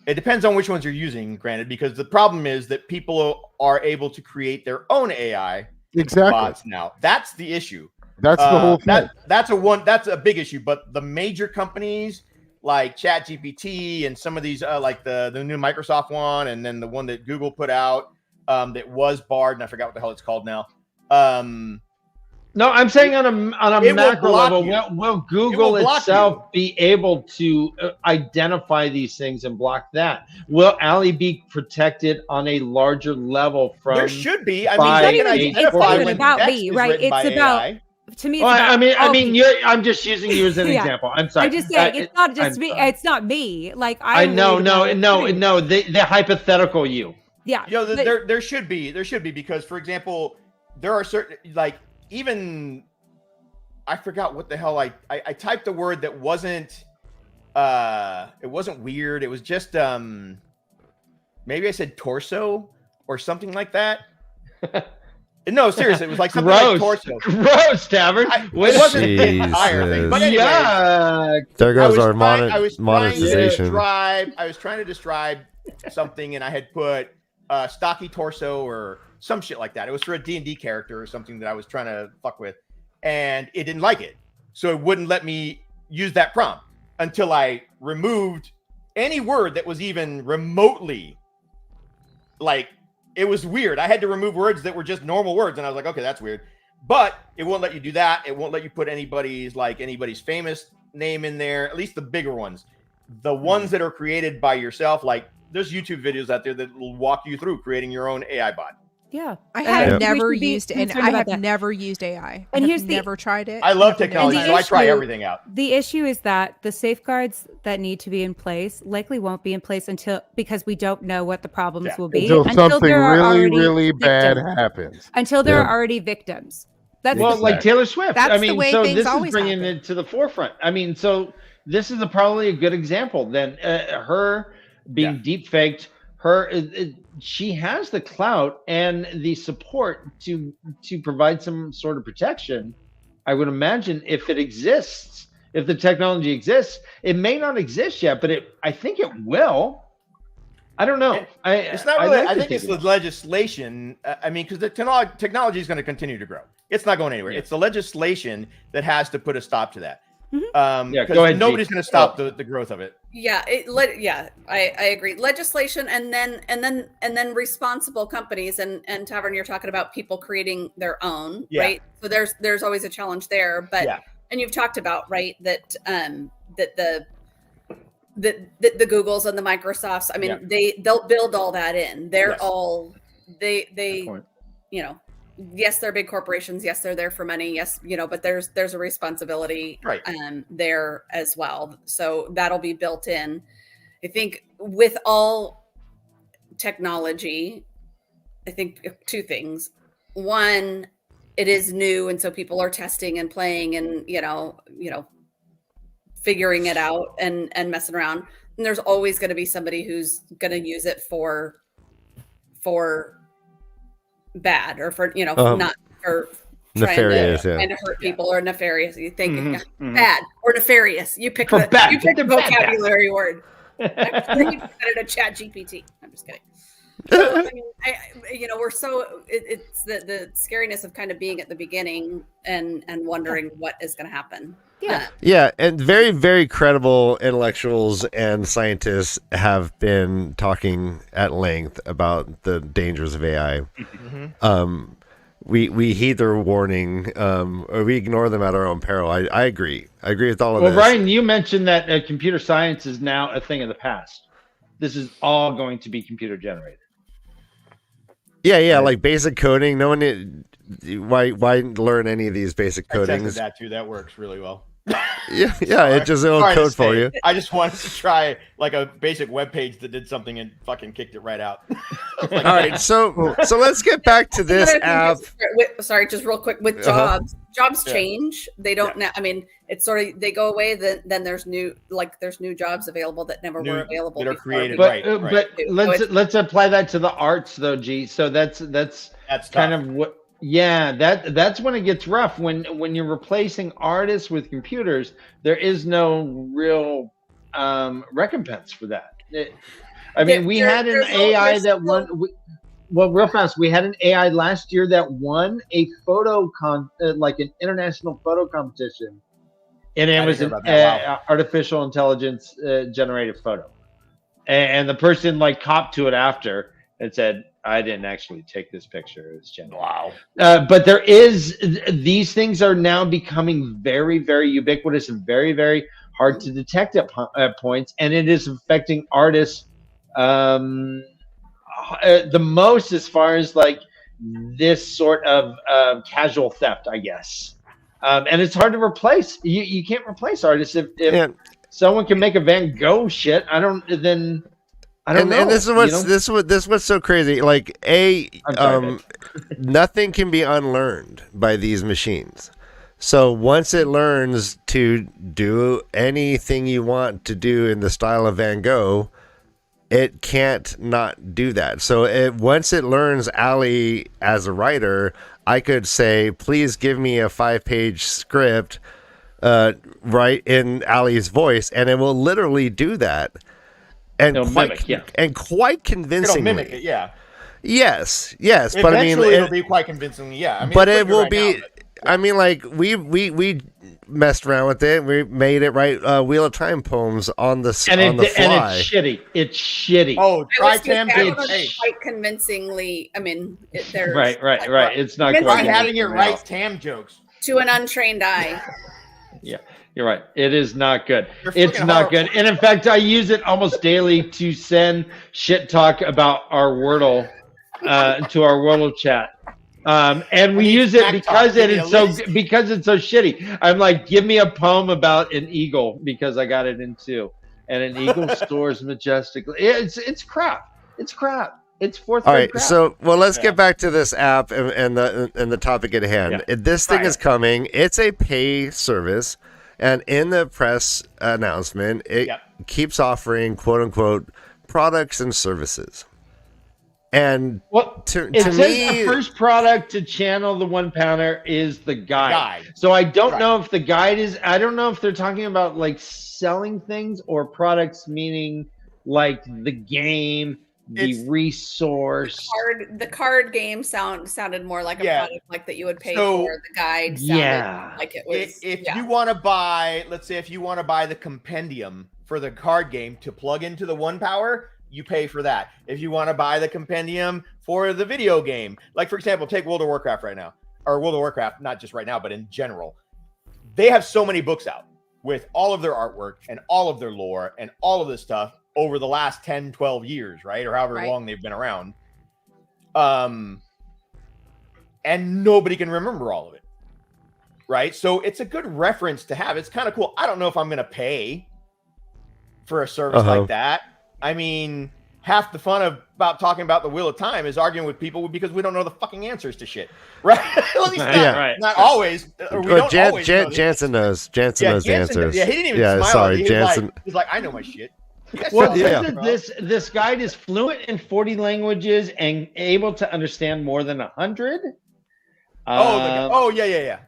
It depends on which ones you're using, granted, because the problem is that people are able to create their own AI bots now. That's the issue. That's the whole thing. That's a big issue. But the major companies like ChatGPT and some of these, like the new Microsoft one, and then the one that Google put out that was barred, and I forgot what the hell it's called now. No, I'm saying on a macro level, will Google itself be able to identify these things and block that? Will Allie be protected on a larger level from? There should be. I mean, it's not even about me, right? It's about AI. To me, it's about I'm just using you as an example. I'm sorry. I'm just saying it's not just me. It's not me. Like no. The hypothetical you. Yeah. There should be because, for example, there are certain like. Even I forgot what the hell I typed a word that wasn't it wasn't weird. It was just maybe I said torso or something like that. No, seriously, it was like something like torso. Gross, Tavern. It wasn't the entire thing. But anyway, there goes our monetization. I was trying to describe something, and I had put stocky torso or some shit like that. It was for a D&D character or something that I was trying to fuck with, and it didn't like it. So it wouldn't let me use that prompt until I removed any word that was even remotely like, it was weird. I had to remove words that were just normal words, and I was like, okay, that's weird. But it won't let you do that. It won't let you put anybody's famous name in there, at least the bigger ones. The ones that are created by yourself, like there's YouTube videos out there that will walk you through creating your own AI bot. Yeah, I have never used AI. And here's never tried it. I love technology, so I try everything out. The issue is that the safeguards that need to be in place likely won't be in place because we don't know what the problems will be until something really bad happens. Until there are already victims. That's like Taylor Swift. That's the way things always is bringing it to the forefront. I mean, so this is probably a good example. Then her being deep faked. She has the clout and the support to provide some sort of protection. I would imagine if it exists, if the technology exists, it may not exist yet, but I think it will. I don't know. It's not really. I think it's the legislation. I mean, because the technology is going to continue to grow. It's not going anywhere. Yeah. It's the legislation that has to put a stop to that. Because nobody's going to stop the growth of it. I agree. Legislation and then responsible companies and Tavern, you're talking about people creating their own, right? So there's always a challenge there, but and you've talked about that the Googles and the Microsofts, I mean, they'll build all that in. They're all yes, they're big corporations. Yes, they're there for money. Yes, but there's a responsibility there as well. So that'll be built in. I think with all technology, I think two things. One, it is new, and so people are testing and playing and figuring it out and messing around. And there's always going to be somebody who's going to use it for bad, or for not for nefarious, trying to hurt people, or nefarious. You think bad or nefarious? You pick the vocabulary word. I'm sure you said it at Chat GPT. I'm just kidding. So, I mean, we're so it's the scariness of kind of being at the beginning and wondering what is going to happen. Yeah, and very, very credible intellectuals and scientists have been talking at length about the dangers of AI. Mm-hmm. We heed their warning, or we ignore them at our own peril. I agree. I agree with all of this. Well, Ryan, you mentioned that computer science is now a thing of the past. This is all going to be computer generated. Yeah, like basic coding. No one. Why learn any of these basic codings? I tested that too. That works really well. Yeah, it'll code for you. I just wanted to try like a basic web page that did something and fucking kicked it right out. All right, so let's get back to this app. Sorry, just real quick with jobs. Jobs change. They don't. I mean, it's sort of they go away. Then there's new jobs available that never were available. That are before. created, but let's apply that to the arts though, G. So that's kind of what. Yeah, that's when it gets rough. When you're replacing artists with computers, there is no real recompense for that. We had an AI that won. Well, real fast, we had an AI last year that won a photo like an international photo competition, and it was an artificial intelligence generated photo, and the person like copped to it after and said, I didn't actually take this picture. It was generated. Wow. But these things are now becoming very, very ubiquitous and very, very hard to detect at points. And it is affecting artists the most as far as like this sort of casual theft, I guess. And it's hard to replace. You can't replace artists if someone can make a Van Gogh shit. I don't know. And this is what's so crazy. Like nothing can be unlearned by these machines. So once it learns to do anything you want to do in the style of Van Gogh, it can't not do that. So once it learns Ali as a writer, I could say, please give me a 5-page script, right in Ali's voice, and it will literally do that. And quite convincingly. It'll mimic it, yeah. Yes. Eventually, but I mean, it'll be quite convincingly, yeah. I mean, but it will be. I mean, like we messed around with it. We made it write Wheel of Time poems on the fly. And it's shitty. It's shitty. Oh, try Tam jokes. Quite convincingly. I mean, there's right. It's not quite having it write Tam jokes to an untrained eye. Yeah. You're right. It is not good. It's not good. And in fact, I use it almost daily to send shit talk about our Wordle to our Wordle chat. And we use it because it's so shitty. I'm like, give me a poem about an eagle because I got it in 2. And an eagle soars majestically. It's crap. It's crap. It's fourth. All right. Crap. So, let's get back to this app and the topic at hand. Yeah. This thing is coming. It's a pay service. And in the press announcement, it keeps offering "quote unquote" products and services. And to me, the first product to channel the 1-pounder is the guide. So I don't know if the guide is. I don't know if they're talking about like selling things or products, meaning like the game, the resource. The card game sounded more like a product like that you would pay for. The guide sounded like it was. If you want to buy, let's say if you want to buy the compendium for the card game to plug into the 1-power, you pay for that. If you want to buy the compendium for the video game, like for example, take World of Warcraft right now, or World of Warcraft, not just right now, but in general, they have so many books out with all of their artwork and all of their lore and all of this stuff over the last 10, 12 years, right? Or however long they've been around. And nobody can remember all of it, right? So it's a good reference to have. It's kind of cool. I don't know if I'm going to pay for a service like that. I mean, half the fun about talking about the Wheel of Time is arguing with people because we don't know the fucking answers to shit, right? At least not always. Or we don't always know Jansen knows. Jansen knows the answers. Yeah, he didn't even smile. Sorry, Jansen. He's like, I know my shit. Well, this guide is fluent in 40 languages and able to understand more than 100. Yeah.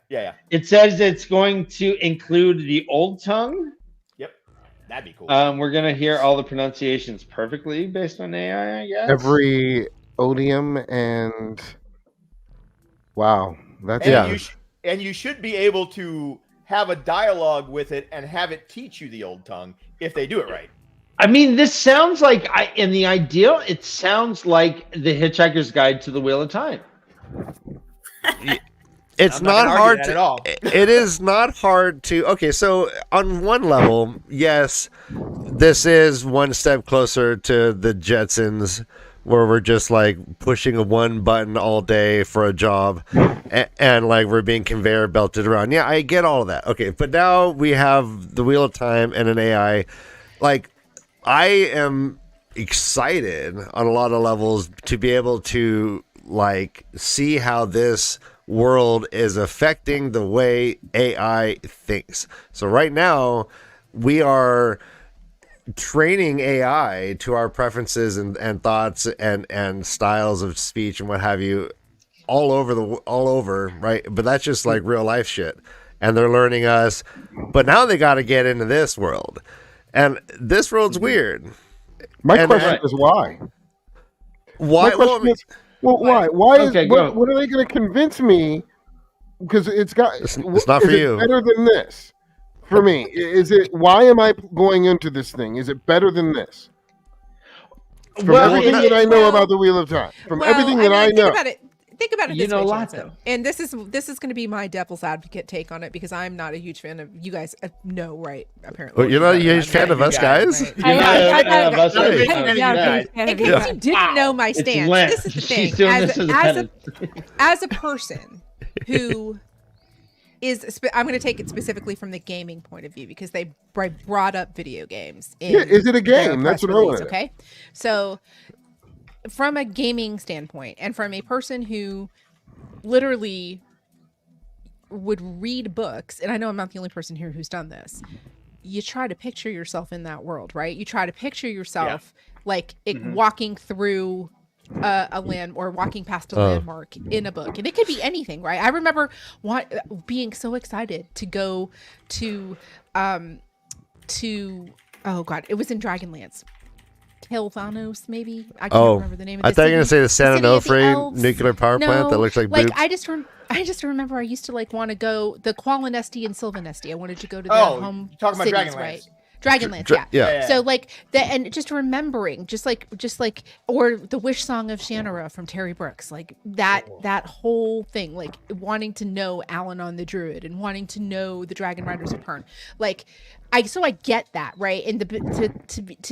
It says it's going to include the Old Tongue. Yep, that'd be cool. We're gonna hear all the pronunciations perfectly based on AI, I guess. Every odium and wow, that's and you should be able to have a dialogue with it and have it teach you the Old Tongue if they do it right. I mean, this sounds like in the ideal, it sounds like the Hitchhiker's Guide to the Wheel of Time. It's not hard to, at all. It is not hard to. Okay, so on one level, yes, this is one step closer to the Jetsons, where we're just like pushing a one button all day for a job, and like we're being conveyor belted around. Yeah, I get all of that. Okay, but now we have the Wheel of Time and an AI. Like, I am excited on a lot of levels to be able to like see how this world is affecting the way AI thinks. So right now we are training AI to our preferences and thoughts and styles of speech and what have you all over, right? But that's just like real life shit. And they're learning us. But now they got to get into this world. And this world's weird. My question is why? Why? Why? Why is what are they going to convince me? Because it's not for you. Better than this, for me. Is it? Why am I going into this thing? Is it better than this? From everything that I know about the Wheel of Time, everything that I know. Think about it this way, Jansen. And this is going to be my devil's advocate take on it because I'm not a huge fan of you guys. No, right? Apparently, well, you're not a huge fan of us guys. In case you didn't know my stance, this is the thing. As a person who is, I'm going to take it specifically from the gaming point of view because they brought up video games. Is it a game? That's what I want. Okay, so. From a gaming standpoint and from a person who literally would read books, and I know I'm not the only person here who's done this, you try to picture yourself in that world, right? You try to picture yourself like walking through a land or walking past a landmark in a book. And it could be anything, right? I remember being so excited to go to oh God, it was in Dragonlance. Telvanos, maybe. I can't remember the name of the I thought you were going to say the San Onofre nuclear power plant that looks like boobs. I just remember I used to like want to go the Qualinesti and Sylvanesti. I wanted to go to their home talking cities, about Dragonlance. Right? Dragonlance, yeah. So like and just remembering, just like, or the Wish Song of Shannara from Terry Brooks, like that whole thing, like wanting to know Alanon the Druid and wanting to know the Dragon Riders of Pern, like I get that, right? And to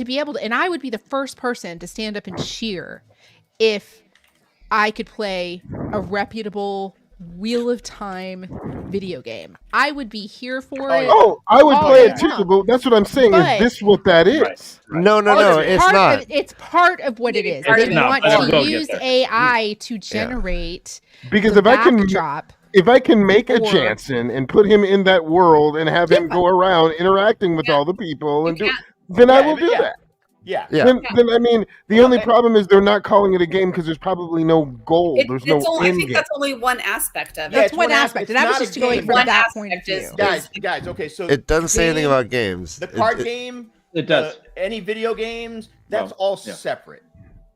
be able to, and I would be the first person to stand up and cheer if I could play a reputable Wheel of Time video game. I would be here for it. Oh, I would play it too. But that's what I'm saying. Is this what that is? Right. No, it's not. It's part of what it is. They want to use AI to generate because if I can make a Jansen and put him in that world and have him go around interacting with all the people and then I will do that. Yeah. Then I mean, the only problem is they're not calling it a game because there's probably no goal. There's no end game. I think that's only one aspect of it. That's one aspect. And I was just going from that point of view. Guys, okay, so it doesn't say anything about games. The card game, it does. Any video games, that's all separate,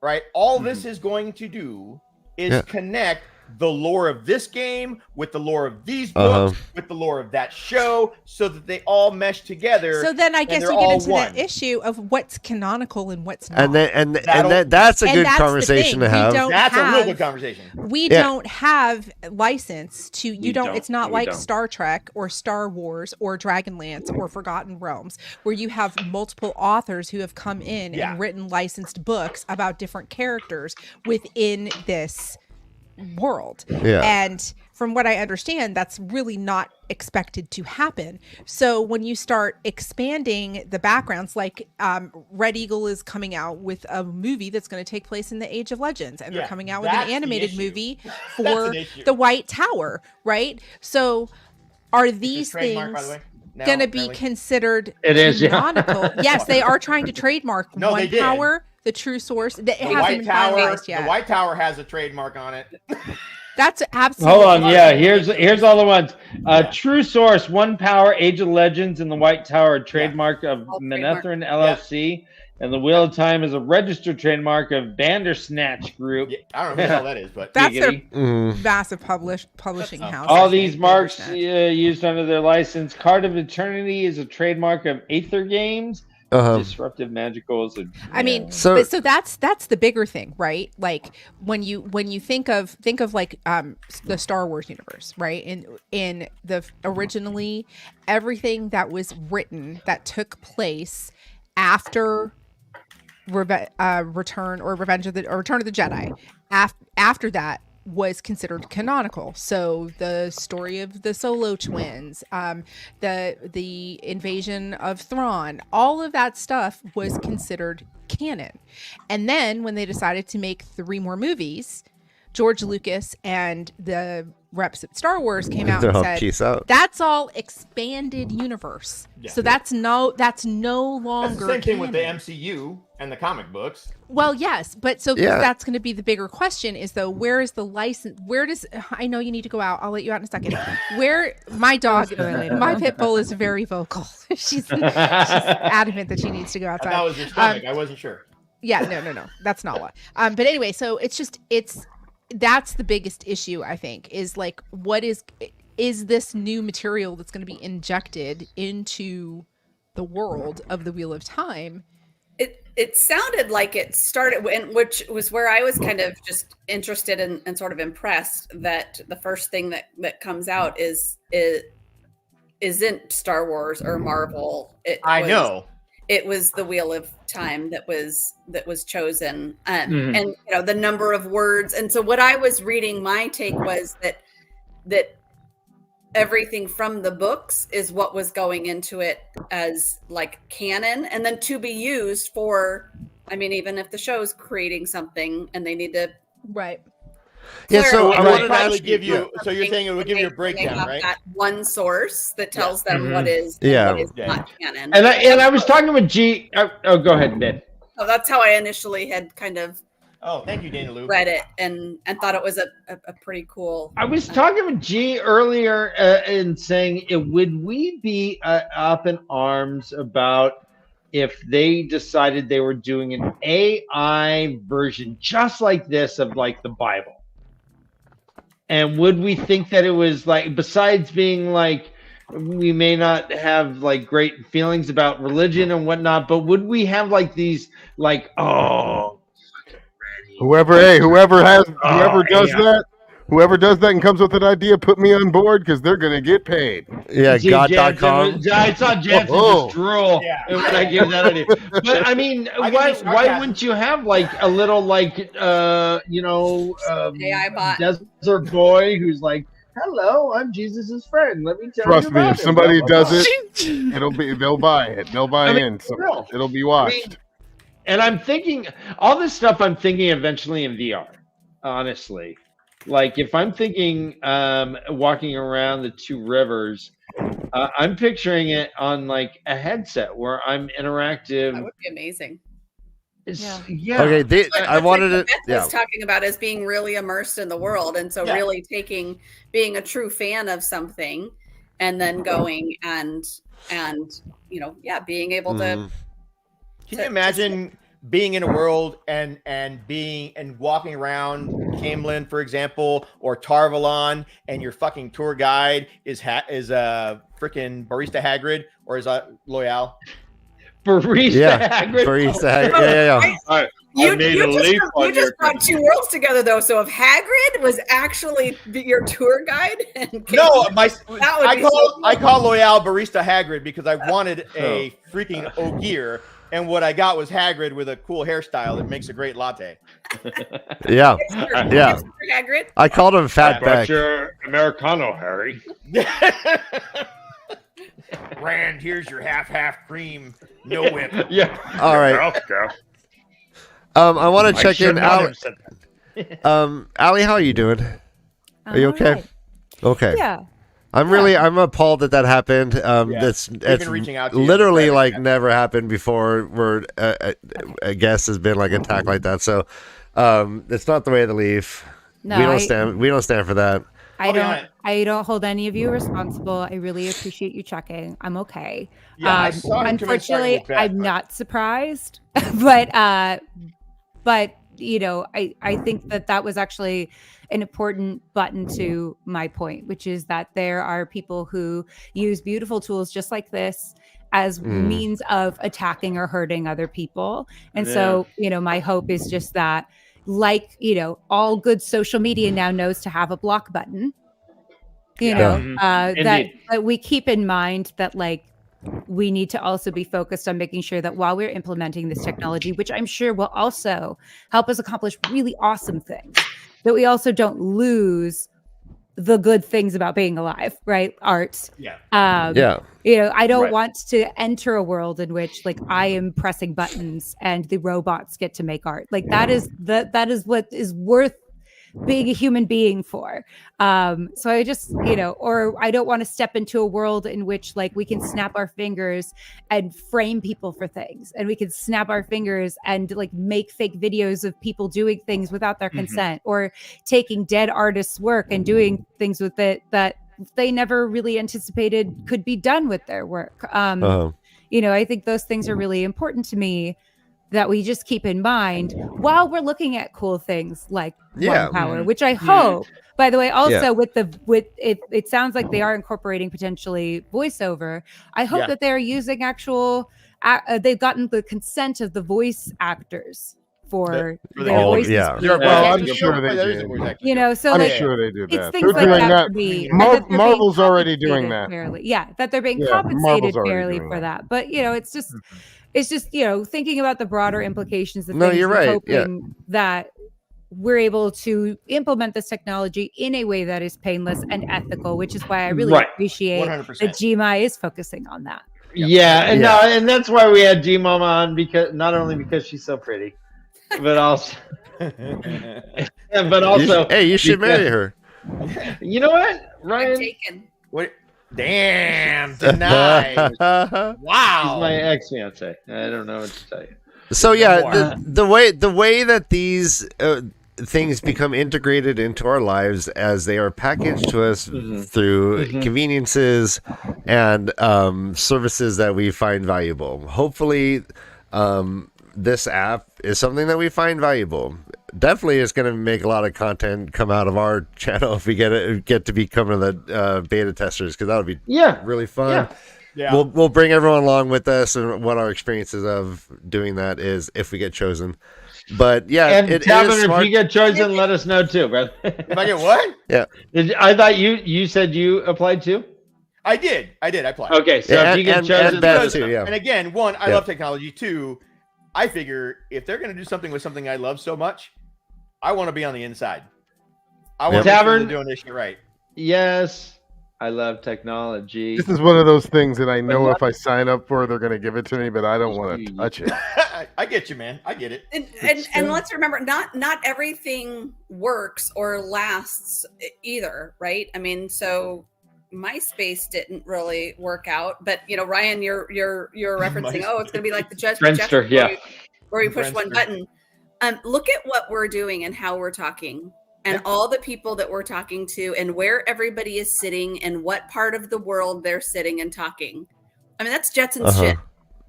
right? All this is going to do is connect the lore of this game with the lore of these books with the lore of that show so that they all mesh together. So then I guess you get into that issue of what's canonical and what's not. And that's a good conversation to have. That's a real good conversation. We don't have license to it's not like Star Trek or Star Wars or Dragonlance or Forgotten Realms where you have multiple authors who have come in and written licensed books about different characters within this world. Yeah. And from what I understand, that's really not expected to happen. So when you start expanding the backgrounds, like Red Eagle is coming out with a movie that's going to take place in the Age of Legends, and they're coming out with an animated movie for the White Tower, right? So are these things going to be considered canonical? Yes, they are trying to trademark One Tower, the true source. It hasn't been finalized yet. The White Tower has a trademark on it. That's absolutely. Hold on, here's all the ones. True Source, One Power, Age of Legends, and the White Tower, trademark of Manethrin LLC, and the Wheel of Time is a registered trademark of Bandersnatch Group. Yeah, I don't know who the hell that is, but that's their massive publishing house. All these marks used under their license. Card of Eternity is a trademark of Aether Games. Disruptive Magicals. I mean, so that's the bigger thing, right? Like when you think of like the Star Wars universe, right? In the originally everything that was written that took place after Return of the Jedi, after that was considered canonical. So the story of the Solo twins, the invasion of Thrawn, all of that stuff was considered canon. And then when they decided to make 3 more movies, George Lucas and the reps at Star Wars came out and said, "Peace out." That's all expanded universe. Yeah. So that's no longer that's the same thing with the MCU and the comic books. Well, yes, but that's going to be the bigger question is though, where is the license? Where does I know you need to go out? I'll let you out in a second. Where my dog, my pit bull is very vocal. she's adamant that she needs to go outside. That was your stomach. I wasn't sure. Yeah, no, that's not what. But anyway, so that's the biggest issue, I think, is like, what is this new material that's going to be injected into the world of the Wheel of Time? It sounded like it started, which was where I was kind of just interested and sort of impressed that the first thing that comes out isn't Star Wars or Marvel. It was the Wheel of Time that was chosen, and the number of words. And so what I was reading, my take was that everything from the books is what was going into it as like canon, and then to be used for. I mean, even if the show's creating something and they need to Yeah, so I wanted to actually give you. So you're saying it would give you a breakdown, right? That one source that tells them what is not canon. And I was talking with G. Oh, go ahead, Ben. Oh, that's how I initially had kind of. Oh, thank you, Dana Lou. Read it and thought it was a pretty cool. I was talking with G earlier and saying, would we be up in arms about if they decided they were doing an AI version just like this of like the Bible? And would we think that it was like, besides being like, we may not have like great feelings about religion and whatnot, but would we have like these like, whoever does that and comes with an idea, put me on board because they're gonna get paid. Yeah, God.com. I saw Jansen just drool when I gave that idea. But I mean, why wouldn't you have like a little like AI bot desert boy who's like, hello, I'm Jesus's friend. Let me tell you. Trust me, if somebody does it, they'll buy it. They'll buy in. So it'll be watched. And I'm thinking all this stuff. I'm thinking eventually in VR. Honestly, like if I'm thinking walking around the 2 rivers, I'm picturing it on like a headset where I'm interactive. That would be amazing. Yeah. Okay. I wanted to. Was talking about as being really immersed in the world, and so really being a true fan of something, and then going and being able to. Can you imagine being in a world and walking around Camelin, for example, or Tarvalon, and your fucking tour guide is freaking Barista Hagrid, or is Loyal? Barista Hagrid. Barista Hagrid. Yeah. All right. You just brought 2 worlds together, though. So if Hagrid was actually your tour guide, I call Loyal Barista Hagrid because I wanted a freaking Ogier And what I got was Hagrid with a cool hairstyle that makes a great latte. Yeah. Yeah. Hagrid. I called him Fat Beck. your Americano, Harry. Rand, here's your half cream, no whip. Yeah. All right. I want to check in. Allie, how are you doing? Are you okay? Right. Okay. Yeah. I'm appalled that happened. It's been reaching out to you literally in like private. never happened before where a guest has been like attacked like that. So it's not the way of the Leaf. No, we don't stand for that. I don't hold any of you responsible. I really appreciate you checking. I'm okay. Yeah, I saw him come in starting Unfortunately, with Beth, I'm but- not surprised, but you know, I think that was actually an important button to my point, which is that there are people who use beautiful tools just like this as means of attacking or hurting other people. And so, you know, my hope is just that, like, you know, all good social media now knows to have a block button, you know, that we keep in mind that, like, we need to also be focused on making sure that while we're implementing this technology, which I'm sure will also help us accomplish really awesome things, that we also don't lose the good things about being alive, right? Art. Yeah. You know, I don't want to enter a world in which, like, I am pressing buttons and the robots get to make art. Like, that is what is worth being a human being for. So I just, you know, or I don't want to step into a world in which, like, we can snap our fingers and frame people for things, and we can snap our fingers and, like, make fake videos of people doing things without their consent, or taking dead artists' work and doing things with it that they never really anticipated could be done with their work. You know, I think those things are really important to me, that we just keep in mind while we're looking at cool things like lung power, which I hope, by the way, also with it sounds like they are incorporating potentially voiceover. I hope that they're using actual, they've gotten the consent of the voice actors for their voices. I'm sure they do. You know, so I'm like, sure they do it's that. things They're like doing that that. for me. Marvel's already doing that. Fairly. Yeah, that they're being Yeah, compensated Marvel's already fairly doing for that. that. But, you know, it's just, you know, thinking about the broader implications of No, things, you're and right. hoping that we're able to implement this technology in a way that is painless and ethical, which is why I really appreciate 100%. that GMI is focusing on that. And that's why we had G Mama on, because not only because she's so pretty, but also you should marry her. You know what, I'm Ryan? taken. What? Damn, denied. Wow. She's my ex-fiance. I don't know what to tell you. So yeah, the way that these things become integrated into our lives as they are packaged to us through conveniences and services that we find valuable. Hopefully, this app is something that we find valuable. Definitely, it's going to make a lot of content come out of our channel if we get to become the beta testers, because that would be really fun. Yeah. We'll bring everyone along with us and what our experiences of doing that is if we get chosen. But yeah, And it Tavern, is if smart. you get chosen, let us know too, brother. If I get what? Yeah. I thought you said you applied too. I did. I applied. Okay, so if you get chosen, and Beth too, yeah. And again, one, I love technology. Two, I figure if they're going to do something with something I love so much, I want to be on the inside. I want to Tavern be doing this shit right. Yes, I love technology. This is one of those things that I know if I sign up for, they're going to give it to me, but I don't want to touch it. I get you, man. I get it. And let's remember, not everything works or lasts either, right? I mean, so MySpace didn't really work out, but you know, Ryan, you're referencing, oh, it's going to be like the Friendster, where you push one button. Look at what we're doing and how we're talking, and all the people that we're talking to, and where everybody is sitting, and what part of the world they're sitting and talking. I mean, that's Jetson's shit.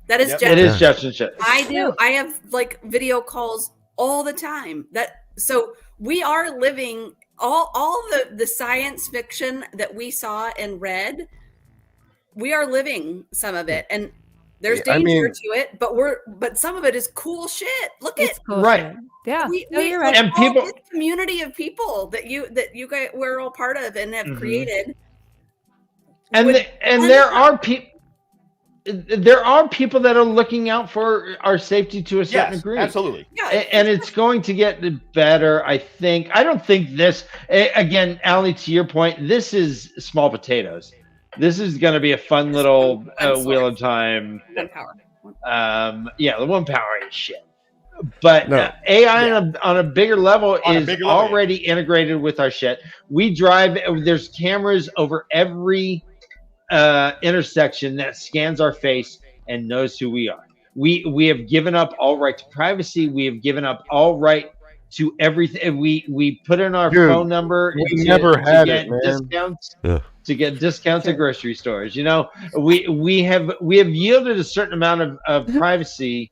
That is Jetson. It is Jetson shit. I do. I have like video calls all the time. So we are living all the science fiction that we saw and read. We are living some of it, and there's danger to it, but some of it is cool shit. Look at Cool right. shit. Yeah, you're right. And people, this community of people that you guys we're all part of and have created. And there are people. there are people that are looking out for our safety to a certain degree. Absolutely. Yeah, And it's going to get better, I think. I don't think this, again, Allie, to your point, this is small potatoes. This is going to be a fun little wheel of time. One power. The one power is shit. But No. AI on a bigger level is already yeah. integrated with our shit. We drive, there's cameras over every intersection that scans our face and knows who we are. We have given up all right to privacy. We have given up all right to everything. We put in our phone number we never had get it, man. discounts. Yeah. To get discounts at grocery stores. You know, we have yielded a certain amount of privacy,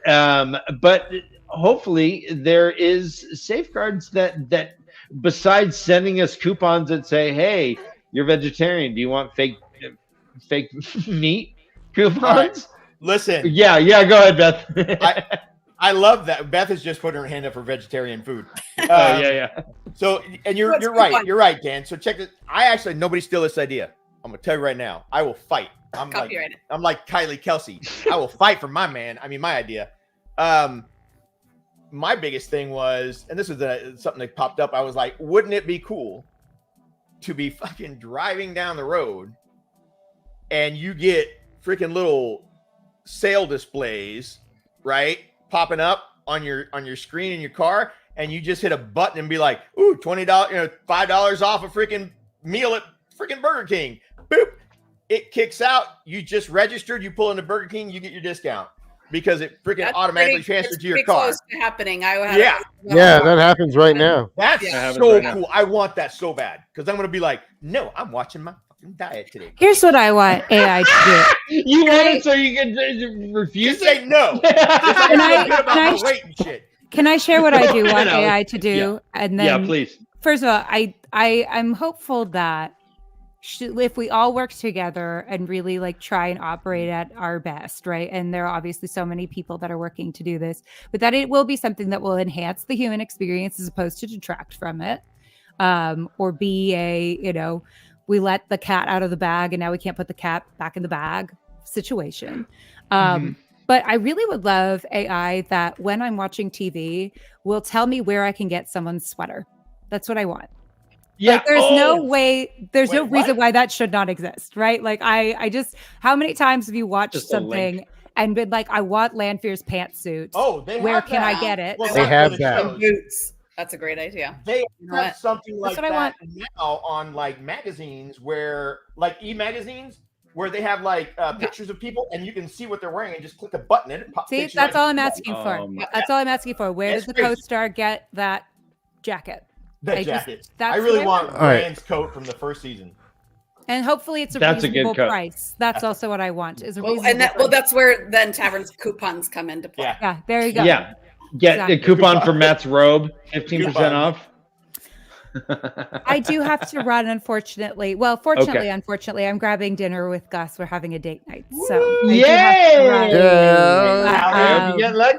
but hopefully there is safeguards that besides sending us coupons that say, "Hey, you're vegetarian. Do you want fake meat coupons?" Right. Listen. Yeah. Go ahead, Beth. I love that. Beth has just put her hand up for vegetarian food. Yeah. So, and you're right. You're right, Dan. So check this. Nobody steal this idea. I'm gonna tell you right now. I will fight. I'm like Kylie Kelsey. I will fight for my idea. My biggest thing was, and this is something that popped up. I was like, wouldn't it be cool to be fucking driving down the road and you get freaking little sale displays, right? Popping up on your screen in your car, and you just hit a button and be like, "Ooh, $20, $5 off a freaking meal at freaking Burger King." Boop! It kicks out. You just registered. You pull into Burger King. You get your discount because it freaking automatically transfers to your car. Close to happening. Yeah, that happens right now. That's so cool. I want that so bad because I'm gonna be like, "No, I'm watching my fucking diet today." Here's what I want AI to do. You want it so you can refuse? You say no. Can I share what I do want AI to do? Yeah. And then, please. First of all, I'm hopeful that if we all work together and really like try and operate at our best, right? And there are obviously so many people that are working to do this, but that it will be something that will enhance the human experience as opposed to detract from it, or be we let the cat out of the bag and now we can't put the cat back in the bag situation. But I really would love AI that when I'm watching TV will tell me where I can get someone's sweater. That's what I want. Yeah. Like, there's no reason why that should not exist, right? Like I just, how many times have you watched something and been like, I want Lanfear's pantsuit. Oh, where can I get it? Well, they have that. Boots. That's a great idea. They have something like that now on like magazines where like e-magazines where they have like pictures of people and you can see what they're wearing and just click a button and it pops. See, that's all I'm asking for. That's all I'm asking for. Where does the co-star get that jacket? I really want Rand's coat from the first season. And hopefully it's a reasonable price. That's also what I want. Is a reasonable that's where then Tavern's coupons come into play. Yeah, there you go. Yeah. Get a coupon for Matt's robe, 15% off. I do have to run, unfortunately. Well, fortunately, unfortunately, I'm grabbing dinner with Gus. We're having a date night. So yay! You get lucky.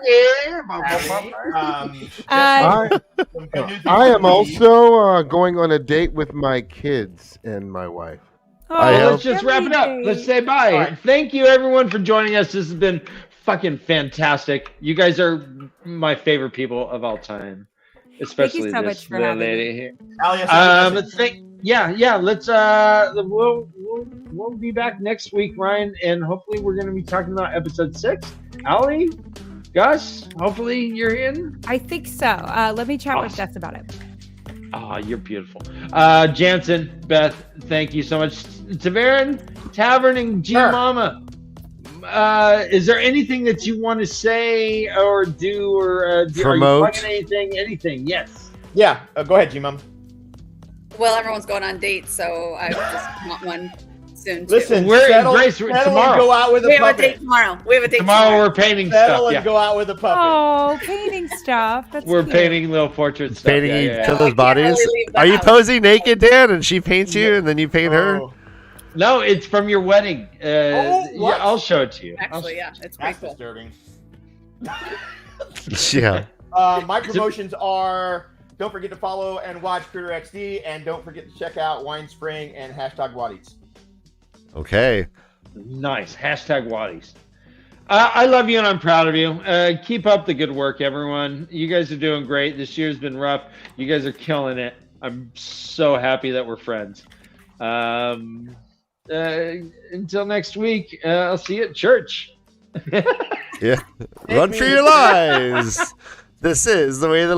I am also going on a date with my kids and my wife. Let's just wrap it up. Let's say bye. Right. Thank you, everyone, for joining us. This has been fucking fantastic. You guys are my favorite people of all time, especially Thank you so much for having lady me. here. Let's we'll be back next week, Ryan, and hopefully we're going to be talking about episode 6. Allie, Gus, hopefully you're in. I think so. Let me chat with Gus about it. Oh, you're beautiful. Jansen, Beth, thank you so much. Tavern, and G Mama. Is there anything that you want to say or do or promote? Are you plugging anything? Yes. Yeah. Go ahead, G-Mom. Well, everyone's going on dates, so I just want one soon. Listen, Grace, tomorrow. Go out with a puppet. We have a date tomorrow. Tomorrow we're painting stuff. And go out with a puppet. Oh, painting stuff. We're painting little portraits. Painting each other's bodies. Are you posing naked, Dan? And she paints you, and then you paint her. No, it's from your wedding. I'll show it to you. Actually, it's pretty cool. Disturbing. Yeah. My promotions are: don't forget to follow and watch Critter XD, and don't forget to check out Wine Spring and #WoT. Okay. Nice. Hashtag Waddies. I love you and I'm proud of you. Keep up the good work, everyone. You guys are doing great. This year's been rough. You guys are killing it. I'm so happy that we're friends. Until next week, I'll see you at church. Yeah. Run for your lives. This is the way of the Leaf.